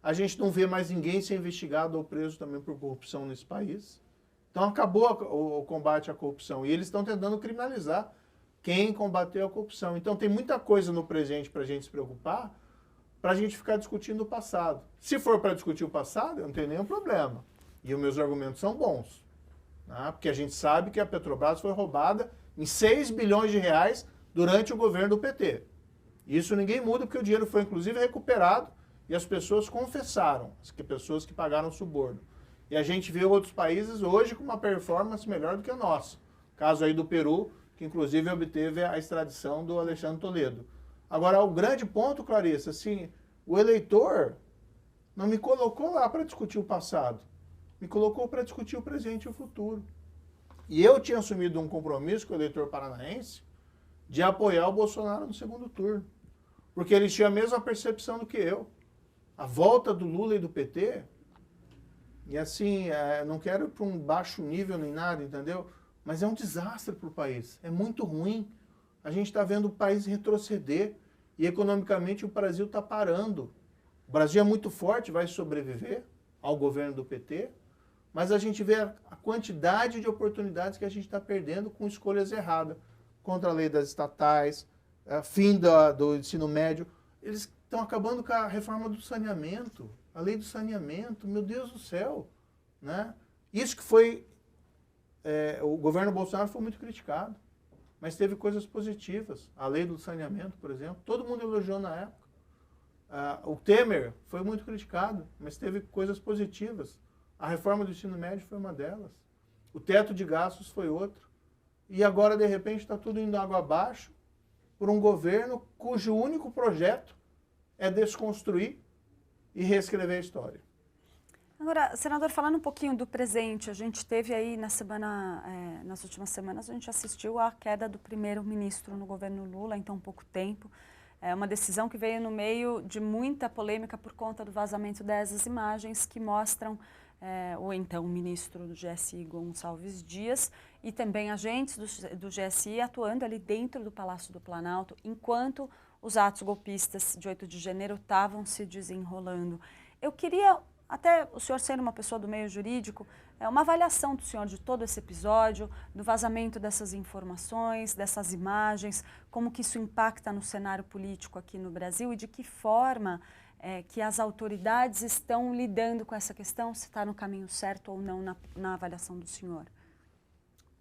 A gente não vê mais ninguém ser investigado ou preso também por corrupção nesse país. Então acabou o combate à corrupção. E eles estão tentando criminalizar quem combateu a corrupção. Então tem muita coisa no presente para a gente se preocupar, para a gente ficar discutindo o passado. Se for para discutir o passado, eu não tenho nenhum problema. E os meus argumentos são bons. Né? Porque a gente sabe que a Petrobras foi roubada em 6 bilhões de reais durante o governo do PT. Isso ninguém muda, porque o dinheiro foi inclusive recuperado e as pessoas confessaram, as pessoas que pagaram suborno. E a gente vê outros países hoje com uma performance melhor do que a nossa. Caso aí do Peru, que inclusive obteve a extradição do Alexandre Toledo. Agora, o grande ponto, Clarissa, assim, o eleitor não me colocou lá para discutir o passado. Me colocou para discutir o presente e o futuro. E eu tinha assumido um compromisso com o eleitor paranaense de apoiar o Bolsonaro no segundo turno. Porque eles tinham a mesma percepção do que eu. A volta do Lula e do PT, e assim, não quero ir para um baixo nível nem nada, entendeu? Mas é um desastre para o país. É muito ruim. A gente está vendo o país retroceder e economicamente o Brasil está parando. O Brasil é muito forte, vai sobreviver ao governo do PT, mas a gente vê a quantidade de oportunidades que a gente está perdendo com escolhas erradas. Contra a lei das estatais, fim do ensino médio. Eles estão acabando com a reforma do saneamento, a lei do saneamento, meu Deus do céu. Né? Isso que foi... o governo Bolsonaro foi muito criticado, mas teve coisas positivas. A lei do saneamento, por exemplo, todo mundo elogiou na época. O Temer foi muito criticado, mas teve coisas positivas. A reforma do ensino médio foi uma delas. O teto de gastos foi outro. E agora, de repente, está tudo indo água abaixo por um governo cujo único projeto é desconstruir e reescrever a história. Agora, senador, falando um pouquinho do presente, a gente teve aí nas últimas semanas, a gente assistiu à queda do primeiro-ministro no governo Lula em tão pouco tempo. É uma decisão que veio no meio de muita polêmica por conta do vazamento dessas imagens que mostram o então ministro do GSI, Gonçalves Dias, e também agentes do GSI atuando ali dentro do Palácio do Planalto, enquanto os atos golpistas de 8 de janeiro estavam se desenrolando. Eu queria, até o senhor sendo uma pessoa do meio jurídico, uma avaliação do senhor de todo esse episódio, do vazamento dessas informações, dessas imagens, como que isso impacta no cenário político aqui no Brasil e de que forma que as autoridades estão lidando com essa questão, se está no caminho certo ou não na avaliação do senhor.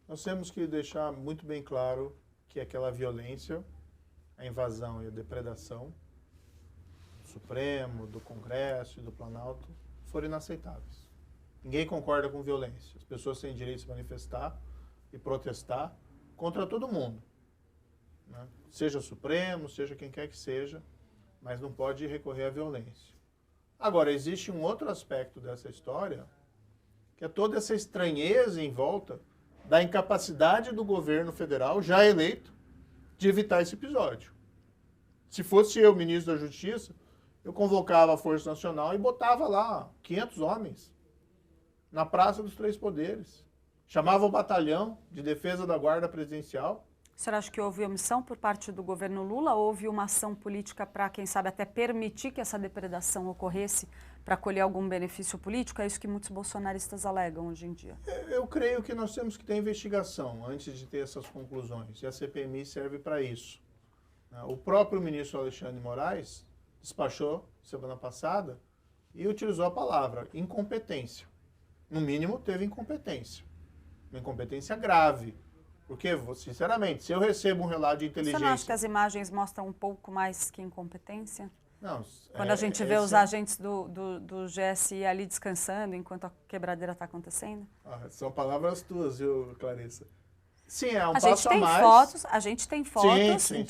Nós temos que deixar muito bem claro que aquela violência, a invasão e a depredação do Supremo, do Congresso e do Planalto foram inaceitáveis. Ninguém concorda com violência. As pessoas têm direito de se manifestar e protestar contra todo mundo. Né? Seja Supremo, seja quem quer que seja, mas não pode recorrer à violência. Agora, existe um outro aspecto dessa história, que é toda essa estranheza em volta da incapacidade do governo federal, já eleito, de evitar esse episódio. Se fosse eu, ministro da Justiça, eu convocava a Força Nacional e botava lá 500 homens na Praça dos Três Poderes. Chamava o batalhão de defesa da Guarda Presidencial O senhor acha que houve omissão por parte do governo Lula? Houve uma ação política para, quem sabe, até permitir que essa depredação ocorresse para colher algum benefício político? É isso que muitos bolsonaristas alegam hoje em dia. Eu creio que nós temos que ter investigação antes de ter essas conclusões, e a CPMI serve para isso. O próprio ministro Alexandre de Moraes despachou semana passada e utilizou a palavra incompetência. No mínimo, teve incompetência. Uma incompetência grave. Porque, sinceramente, se eu recebo um relato de inteligência... Você não acha que as imagens mostram um pouco mais que incompetência? Não. Quando a gente vê os agentes do GSI ali descansando enquanto a quebradeira está acontecendo? São palavras tuas, viu, Clarissa? Sim, é um a passo gente tem a mais. Fotos, a gente tem fotos sim.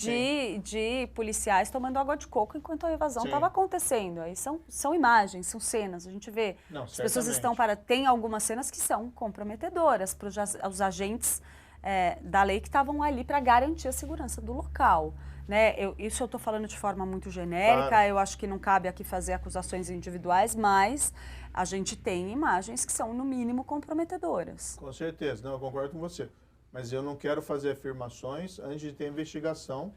de policiais tomando água de coco enquanto a evasão estava acontecendo. Aí são imagens, são cenas. A gente vê. Não, as pessoas estão para... Tem algumas cenas que são comprometedoras para os agentes da lei que estavam ali para garantir a segurança do local. Né? Isso eu estou falando de forma muito genérica, claro. Eu acho que não cabe aqui fazer acusações individuais, mas a gente tem imagens que são, no mínimo, comprometedoras. Com certeza, não, eu concordo com você. Mas eu não quero fazer afirmações antes de ter investigação.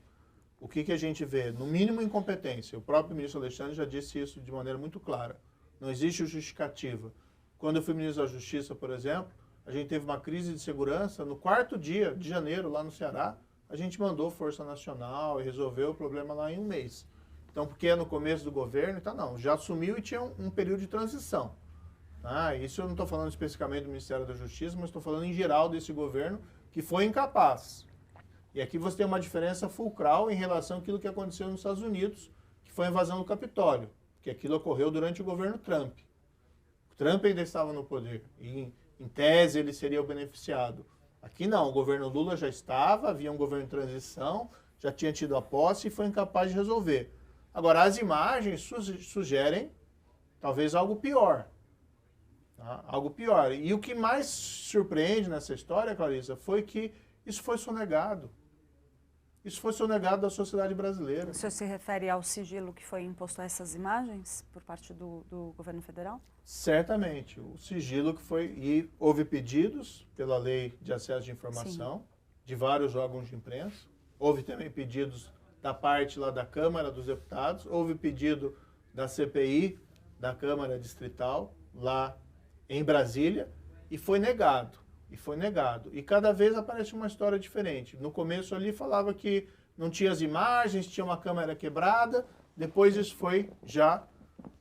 O que a gente vê? No mínimo, incompetência. O próprio ministro Alexandre já disse isso de maneira muito clara. Não existe justificativa. Quando eu fui ministro da Justiça, por exemplo, a gente teve uma crise de segurança no 4º dia de janeiro, lá no Ceará. A gente mandou Força Nacional e resolveu o problema lá em um mês. Então, porque é no começo do governo, então não, já assumiu e tinha um período de transição. Isso eu não estou falando especificamente do Ministério da Justiça, mas estou falando em geral desse governo que foi incapaz. E aqui você tem uma diferença fulcral em relação àquilo que aconteceu nos Estados Unidos, que foi a invasão do Capitólio, que aquilo ocorreu durante o governo Trump. O Trump ainda estava no poder e, em tese, ele seria o beneficiado. Aqui não, o governo Lula já estava, havia um governo de transição, já tinha tido a posse e foi incapaz de resolver. Agora, as imagens sugerem talvez algo pior. Tá? Algo pior. E o que mais surpreende nessa história, Clarissa, foi que isso foi sonegado. Isso foi sonegado da sociedade brasileira. O senhor se refere ao sigilo que foi imposto a essas imagens por parte do governo federal? Certamente. O sigilo que foi... E houve pedidos pela Lei de Acesso de Informação, de vários órgãos de imprensa. Houve também pedidos da parte lá da Câmara dos Deputados. Houve pedido da CPI, da Câmara Distrital, lá em Brasília, e foi negado. E cada vez aparece uma história diferente. No começo ali falava que não tinha as imagens, tinha uma câmera quebrada. Depois isso foi já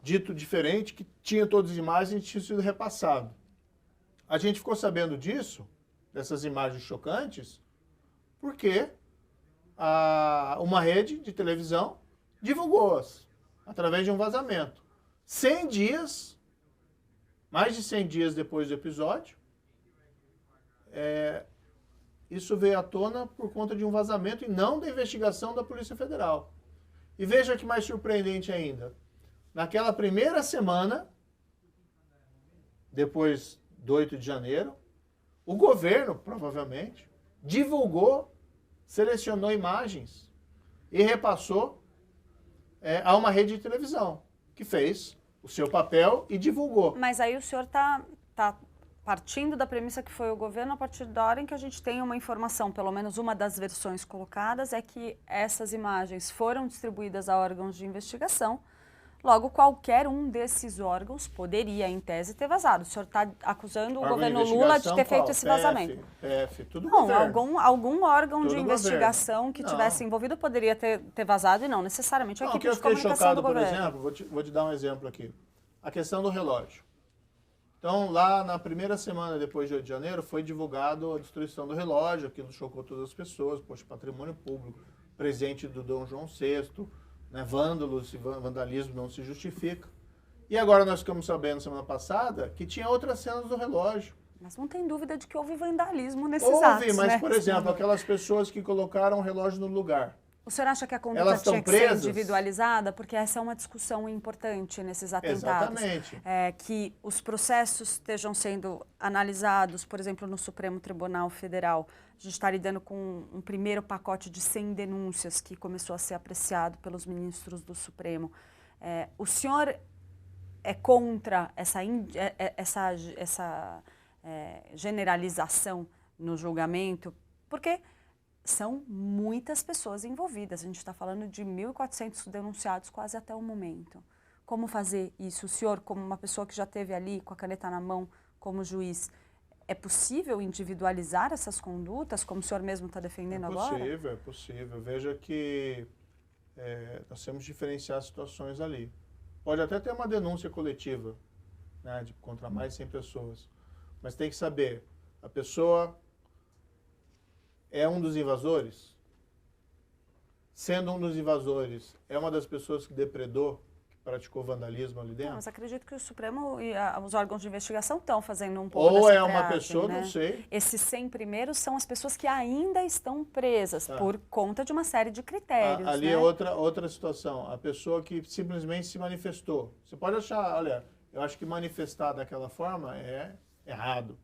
dito diferente, que tinha todas as imagens e tinha sido repassado. A gente ficou sabendo disso, dessas imagens chocantes, porque uma rede de televisão divulgou-as através de um vazamento. 100 dias, mais de 100 dias depois do episódio, isso veio à tona por conta de um vazamento e não da investigação da Polícia Federal. E veja que mais surpreendente ainda. Naquela primeira semana, depois do 8 de janeiro, o governo, provavelmente, divulgou, selecionou imagens e repassou a uma rede de televisão, que fez o seu papel e divulgou. Mas aí o senhor está partindo da premissa que foi o governo, a partir da hora em que a gente tem uma informação, pelo menos uma das versões colocadas, é que essas imagens foram distribuídas a órgãos de investigação. Logo, qualquer um desses órgãos poderia, em tese, ter vazado. O senhor está acusando o governo Lula de ter feito esse vazamento. Tudo não, governo. algum órgão Tudo de investigação que tivesse envolvido poderia ter vazado e não necessariamente a equipe de comunicação do governo. Por exemplo, vou te dar um exemplo aqui. A questão do relógio. Então, lá na primeira semana depois de 8 de janeiro, foi divulgado a destruição do relógio, aquilo chocou todas as pessoas, poxa, patrimônio público, presente do Dom João VI, né, vândalos e vandalismo não se justifica. E agora nós ficamos sabendo, semana passada, que tinha outras cenas do relógio. Mas não tem dúvida de que houve vandalismo nesses atos, Houve, mas, por exemplo, aquelas pessoas que colocaram o relógio no lugar. O senhor acha que a conduta tinha que ser individualizada? Porque essa é uma discussão importante nesses atentados. Exatamente. Que os processos estejam sendo analisados, por exemplo, no Supremo Tribunal Federal. A gente está lidando com um primeiro pacote de 100 denúncias que começou a ser apreciado pelos ministros do Supremo. O senhor é contra essa generalização no julgamento? Porque são muitas pessoas envolvidas. A gente está falando de 1.400 denunciados quase até o momento. Como fazer isso? O senhor, como uma pessoa que já esteve ali com a caneta na mão como juiz, é possível individualizar essas condutas, como o senhor mesmo está defendendo agora? É possível. Veja que nós temos que diferenciar situações ali. Pode até ter uma denúncia coletiva, né, contra mais de 100 pessoas, mas tem que saber, a pessoa é um dos invasores? Sendo um dos invasores, é uma das pessoas que depredou, que praticou vandalismo ali dentro? Não, mas acredito que o Supremo e os órgãos de investigação estão fazendo um pouco Ou dessa é uma triagem, pessoa, né? não sei. Esses 100 primeiros são as pessoas que ainda estão presas por conta de uma série de critérios, Ali né? é outra situação. A pessoa que simplesmente se manifestou. Você pode achar, olha, eu acho que manifestar daquela forma é errado.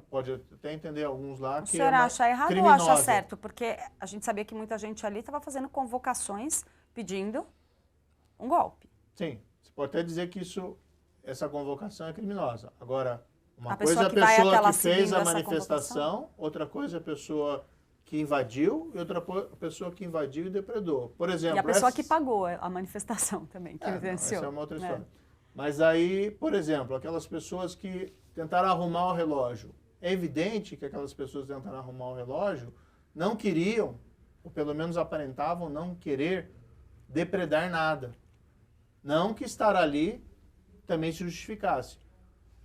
Pode até entender alguns lá O que senhor acha errado criminosa. ou acha certo? Porque a gente sabia que muita gente ali estava fazendo convocações pedindo um golpe. Sim, você pode até dizer que essa convocação é criminosa. Agora, uma A coisa é a pessoa que vai até pessoa lá que fez seguindo a essa manifestação, outra coisa é a pessoa que invadiu e outra pessoa que invadiu e depredou. Por exemplo, E a pessoa que pagou a manifestação também, que não, evidenciou. essa é uma outra história. Mas aí, por exemplo, aquelas pessoas que tentaram arrumar o relógio. É evidente que aquelas pessoas que tentaram arrumar o relógio não queriam, ou pelo menos aparentavam não querer, depredar nada. Não que estar ali também se justificasse.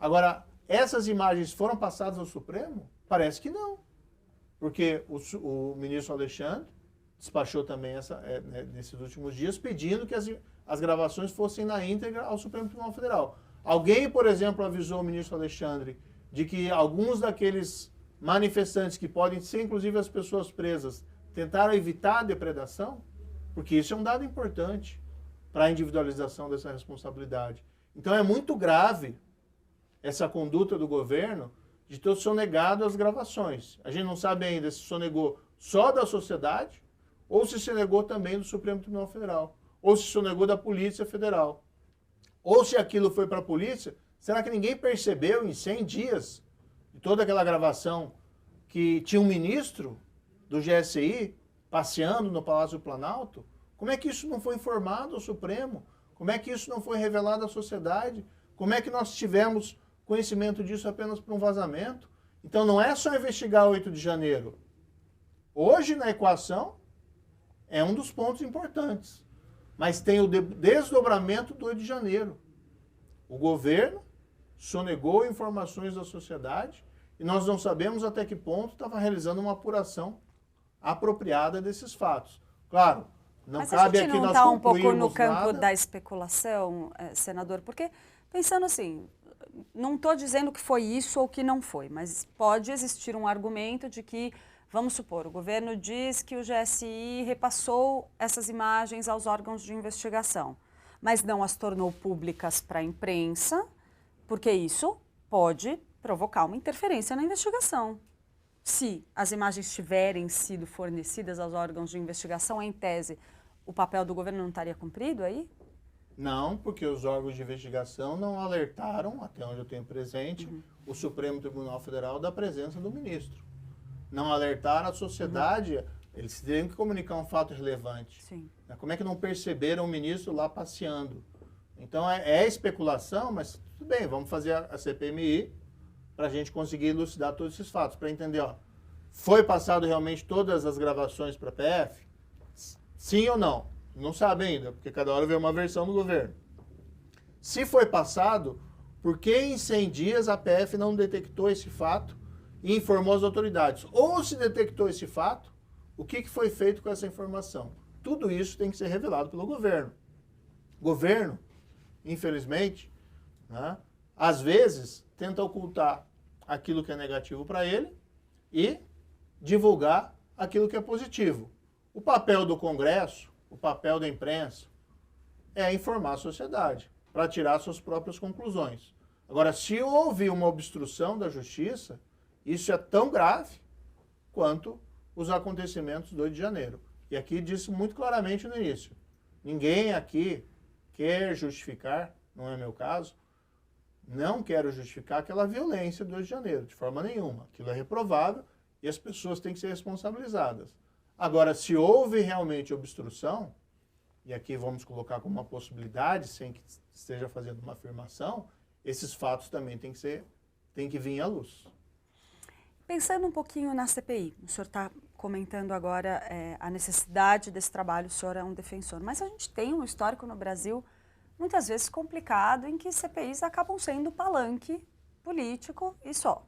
Agora, essas imagens foram passadas ao Supremo? Parece que não. Porque o ministro Alexandre despachou também nesses últimos dias, pedindo que as gravações fossem na íntegra ao Supremo Tribunal Federal. Alguém, por exemplo, avisou o ministro Alexandre de que alguns daqueles manifestantes, que podem ser inclusive as pessoas presas, tentaram evitar a depredação? Porque isso é um dado importante para a individualização dessa responsabilidade. Então é muito grave essa conduta do governo de ter sonegado as gravações. A gente não sabe ainda se sonegou só da sociedade ou se sonegou também do Supremo Tribunal Federal, ou se sonegou da Polícia Federal. Ou se aquilo foi para a polícia, será que ninguém percebeu em 100 dias de toda aquela gravação que tinha um ministro do GSI passeando no Palácio do Planalto? Como é que isso não foi informado ao Supremo? Como é que isso não foi revelado à sociedade? Como é que nós tivemos conhecimento disso apenas por um vazamento? Então não é só investigar o 8 de janeiro. Hoje na equação é um dos pontos importantes. Mas tem o desdobramento do 8 de janeiro. O governo sonegou informações da sociedade e nós não sabemos até que ponto estava realizando uma apuração apropriada desses fatos. Claro, não Mas cabe a gente aqui não nós está um pouco no concluirmos campo nada. da especulação, senador? Porque, pensando assim, não estou dizendo que foi isso ou que não foi, mas pode existir um argumento de que, vamos supor, o governo diz que o GSI repassou essas imagens aos órgãos de investigação, mas não as tornou públicas para a imprensa, porque isso pode provocar uma interferência na investigação. Se as imagens tiverem sido fornecidas aos órgãos de investigação, em tese, o papel do governo não estaria cumprido aí? Não, porque os órgãos de investigação não alertaram, até onde eu tenho presente, o Supremo Tribunal Federal da presença do ministro. Não alertaram a sociedade, eles teriam que comunicar um fato relevante. Sim. Como é que não perceberam o ministro lá passeando? Então é especulação, mas tudo bem, vamos fazer a CPMI para a gente conseguir elucidar todos esses fatos, para entender, foi passado realmente todas as gravações para a PF? Sim ou não? Não sabe ainda, porque cada hora vem uma versão do governo. Se foi passado, por que em 100 dias a PF não detectou esse fato e informou as autoridades? Ou se detectou esse fato, o que foi feito com essa informação? Tudo isso tem que ser revelado pelo governo. O governo, infelizmente, né, às vezes tenta ocultar aquilo que é negativo para ele e divulgar aquilo que é positivo. O papel do Congresso, o papel da imprensa é informar a sociedade para tirar suas próprias conclusões. Agora, se houve uma obstrução da justiça, isso é tão grave quanto os acontecimentos do 8 de janeiro. E aqui disse muito claramente no início, ninguém aqui quer justificar, não é meu caso, não quero justificar aquela violência do 8 de janeiro, de forma nenhuma. Aquilo é reprovável e as pessoas têm que ser responsabilizadas. Agora, se houve realmente obstrução, e aqui vamos colocar como uma possibilidade, sem que esteja fazendo uma afirmação, esses fatos também têm que vir à luz. Pensando um pouquinho na CPI, o senhor está comentando agora a necessidade desse trabalho, o senhor é um defensor, mas a gente tem um histórico no Brasil muitas vezes complicado em que CPIs acabam sendo palanque político e só.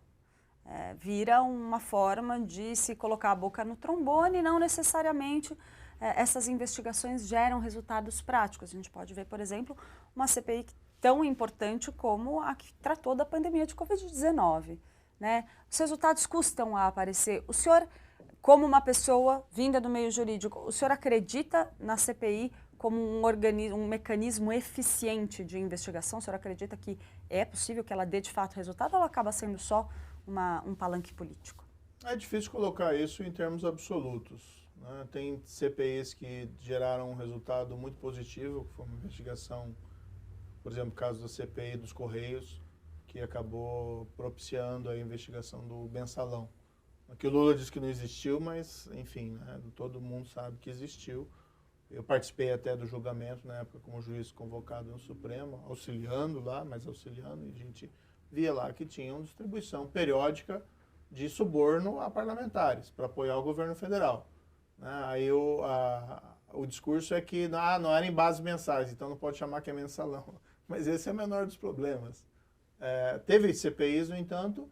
Vira uma forma de se colocar a boca no trombone e não necessariamente essas investigações geram resultados práticos. A gente pode ver, por exemplo, uma CPI tão importante como a que tratou da pandemia de Covid-19. Né? Os resultados custam a aparecer. O senhor, como uma pessoa vinda do meio jurídico, o senhor acredita na CPI como um mecanismo eficiente de investigação? O senhor acredita que é possível que ela dê de fato resultado ou ela acaba sendo só um palanque político? É difícil colocar isso em termos absolutos. Né? Tem CPIs que geraram um resultado muito positivo, que foi uma investigação, por exemplo, o caso da CPI dos Correios, que acabou propiciando a investigação do mensalão. Que o Lula disse que não existiu, mas, enfim, né, todo mundo sabe que existiu. Eu participei até do julgamento, na época, como juiz convocado no Supremo, auxiliando lá, mas auxiliando, e a gente via lá que tinham distribuição periódica de suborno a parlamentares, para apoiar o governo federal. Né? Aí o discurso é que não era em bases mensais, então não pode chamar que é mensalão. Mas esse é o menor dos problemas. Teve CPIs, no entanto,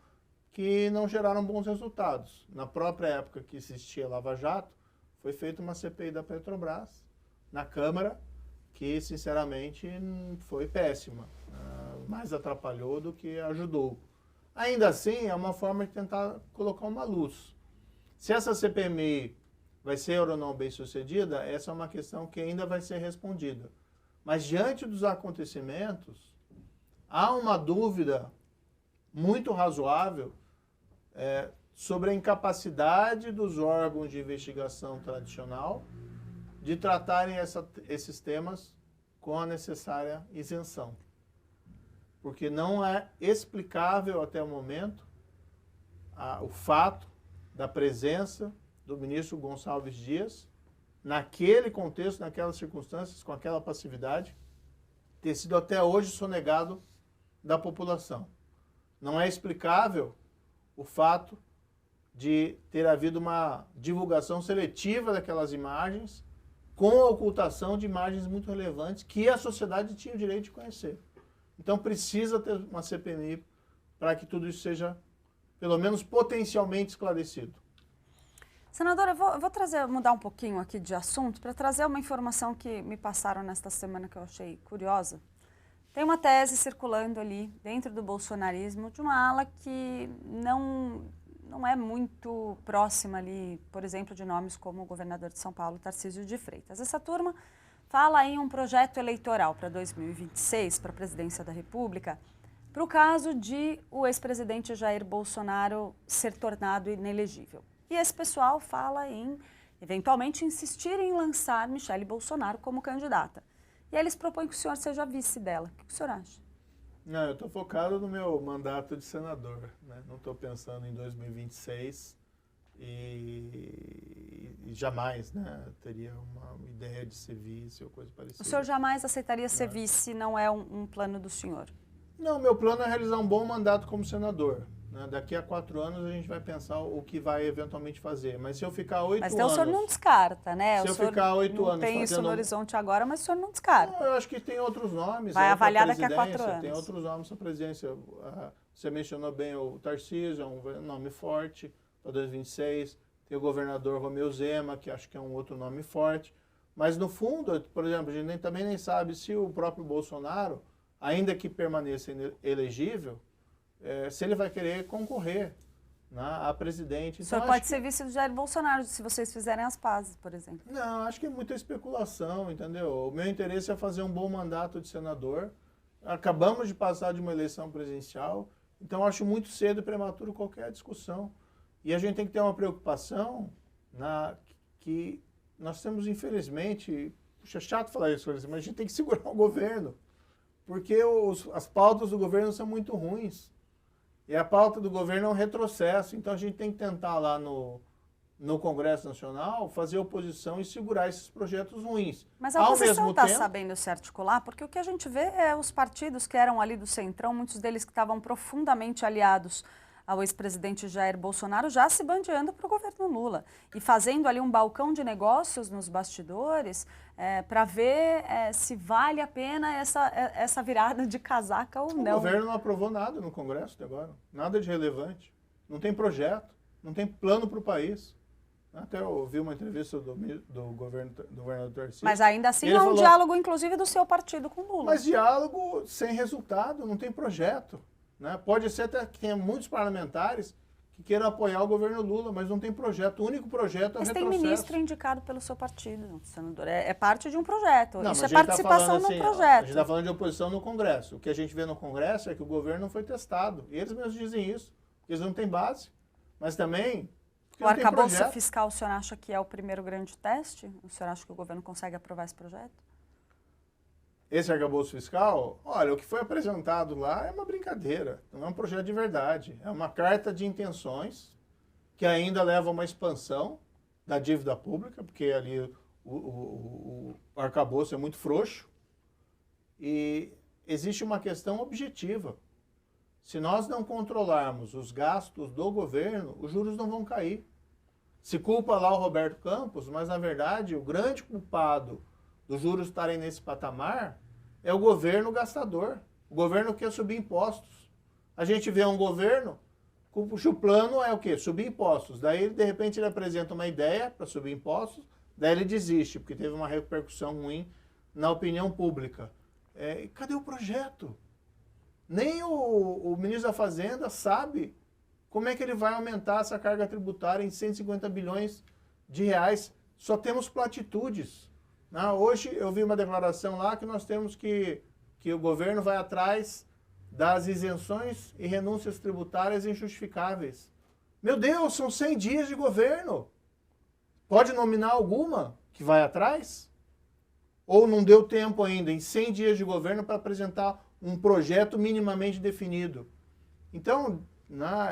que não geraram bons resultados. Na própria época que existia Lava Jato, foi feita uma CPI da Petrobras, na Câmara, que, sinceramente, foi péssima. Mais atrapalhou do que ajudou. Ainda assim, é uma forma de tentar colocar uma luz. Se essa CPMI vai ser ou não bem sucedida, essa é uma questão que ainda vai ser respondida. Mas, diante dos acontecimentos, há uma dúvida muito razoável sobre a incapacidade dos órgãos de investigação tradicional de tratarem esses temas com a necessária isenção. Porque não é explicável até o momento o fato da presença do ministro Gonçalves Dias, naquele contexto, naquelas circunstâncias, com aquela passividade, ter sido até hoje sonegado da população. Não é explicável o fato de ter havido uma divulgação seletiva daquelas imagens com a ocultação de imagens muito relevantes que a sociedade tinha o direito de conhecer. Então precisa ter uma CPMI para que tudo isso seja, pelo menos, potencialmente esclarecido. Senadora, eu vou mudar um pouquinho aqui de assunto para trazer uma informação que me passaram nesta semana que eu achei curiosa. Tem uma tese circulando ali dentro do bolsonarismo de uma ala que não é muito próxima ali, por exemplo, de nomes como o governador de São Paulo, Tarcísio de Freitas. Essa turma fala em um projeto eleitoral para 2026, para a presidência da República, para o caso de o ex-presidente Jair Bolsonaro ser tornado inelegível. E esse pessoal fala em, eventualmente, insistir em lançar Michele Bolsonaro como candidata. E aí eles propõem que o senhor seja vice dela. O que o senhor acha? Não, eu estou focado no meu mandato de senador. Né? Não estou pensando em 2026 e jamais, né, teria uma ideia de ser vice ou coisa parecida. O senhor jamais aceitaria ser vice, não é um plano do senhor? Não, meu plano é realizar um bom mandato como senador. Né? Daqui a 4 anos a gente vai pensar o que vai eventualmente fazer. Mas se eu ficar 8 anos... Mas então o senhor não descarta, né? Se eu ficar 8 anos... Não tem isso no horizonte agora, mas o senhor não descarta. Não, eu acho que tem outros nomes. Vai avaliar daqui a 4 anos. Tem outros nomes para a presidência. Você mencionou bem o Tarcísio, é um nome forte para 2026. Tem o governador Romeu Zema, que acho que é um outro nome forte. Mas, no fundo, por exemplo, a gente também nem sabe se o próprio Bolsonaro, ainda que permaneça elegível, se ele vai querer concorrer, né, a presidente. O senhor pode ser vice do Jair Bolsonaro, se vocês fizerem as pazes, por exemplo. Não, acho que é muita especulação, entendeu? O meu interesse é fazer um bom mandato de senador. Acabamos de passar de uma eleição presidencial, então acho muito cedo e prematuro qualquer discussão. E a gente tem que ter uma preocupação que nós temos, infelizmente, puxa, é chato falar isso, mas a gente tem que segurar o governo, porque as pautas do governo são muito ruins. E a pauta do governo é um retrocesso. Então a gente tem que tentar lá no Congresso Nacional fazer oposição e segurar esses projetos ruins. Mas a oposição está sabendo se articular, porque o que a gente vê é os partidos que eram ali do Centrão, muitos deles que estavam profundamente aliados ao ex-presidente Jair Bolsonaro, já se bandeando para o governo Lula e fazendo ali um balcão de negócios nos bastidores para ver se vale a pena essa virada de casaca ou não. O governo não aprovou nada no Congresso até agora, nada de relevante. Não tem projeto, não tem plano para o país. Até eu ouvi uma entrevista do governador Tarcísio. Mas ainda assim há um diálogo, inclusive, do seu partido com Lula. Mas diálogo sem resultado, não tem projeto. Né? Pode ser até que tenha muitos parlamentares que queiram apoiar o governo Lula, mas não tem projeto. O único projeto é o retrocesso. Mas tem ministro indicado pelo seu partido, senador. É parte de um projeto. Não, isso é participação num projeto. A gente está falando de oposição no Congresso. O que a gente vê no Congresso é que o governo não foi testado. E eles mesmos dizem isso. Eles não têm base. Mas também... O arcabouço fiscal, o senhor acha que é o primeiro grande teste? O senhor acha que o governo consegue aprovar esse projeto? Esse arcabouço fiscal, olha, o que foi apresentado lá é uma brincadeira, não é um projeto de verdade. É uma carta de intenções que ainda leva a uma expansão da dívida pública, porque ali o arcabouço é muito frouxo. E existe uma questão objetiva. Se nós não controlarmos os gastos do governo, os juros não vão cair. Se culpa lá o Roberto Campos, mas na verdade o grande culpado dos juros estarem nesse patamar é o governo gastador. O governo quer subir impostos. A gente vê um governo cujo plano é o quê? Subir impostos. Daí, de repente, ele apresenta uma ideia para subir impostos, daí ele desiste, porque teve uma repercussão ruim na opinião pública. Cadê o projeto? Nem o ministro da Fazenda sabe como é que ele vai aumentar essa carga tributária em 150 bilhões de reais. Só temos platitudes. Hoje eu vi uma declaração lá que nós temos que o governo vai atrás das isenções e renúncias tributárias injustificáveis. Meu Deus, são 100 dias de governo. Pode nominar alguma que vai atrás? Ou não deu tempo ainda, em 100 dias de governo, para apresentar um projeto minimamente definido? Então,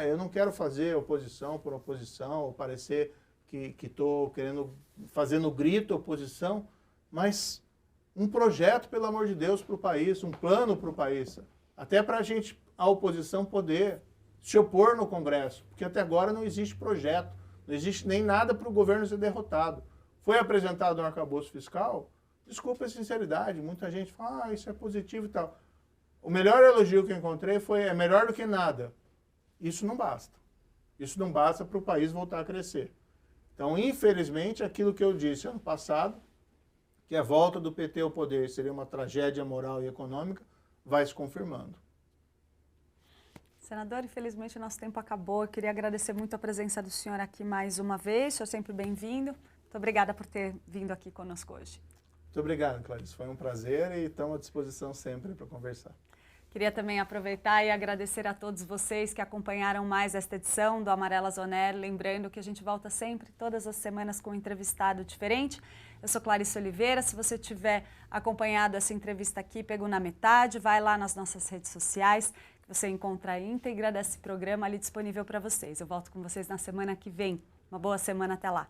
eu não quero fazer oposição por oposição, ou parecer que estou querendo fazer no grito oposição, mas um projeto, pelo amor de Deus, para o país, um plano para o país. Até para a oposição poder se opor no Congresso, porque até agora não existe projeto, não existe nem nada para o governo ser derrotado. Foi apresentado um arcabouço fiscal, desculpa a sinceridade, muita gente fala, isso é positivo e tal. O melhor elogio que eu encontrei foi, é melhor do que nada. Isso não basta. Isso não basta para o país voltar a crescer. Então, infelizmente, aquilo que eu disse ano passado, que a volta do PT ao poder seria uma tragédia moral e econômica, vai se confirmando. Senador, infelizmente o nosso tempo acabou. Eu queria agradecer muito a presença do senhor aqui mais uma vez. O senhor sempre bem-vindo. Muito obrigada por ter vindo aqui conosco hoje. Muito obrigado, Clarice. Foi um prazer e estamos à disposição sempre para conversar. Queria também aproveitar e agradecer a todos vocês que acompanharam mais esta edição do Amarelas On Air. Lembrando que a gente volta sempre, todas as semanas, com um entrevistado diferente. Eu sou Clarice Oliveira. Se você tiver acompanhado essa entrevista aqui, pegou na metade, vai lá nas nossas redes sociais, que você encontra a íntegra desse programa ali disponível para vocês. Eu volto com vocês na semana que vem. Uma boa semana, até lá.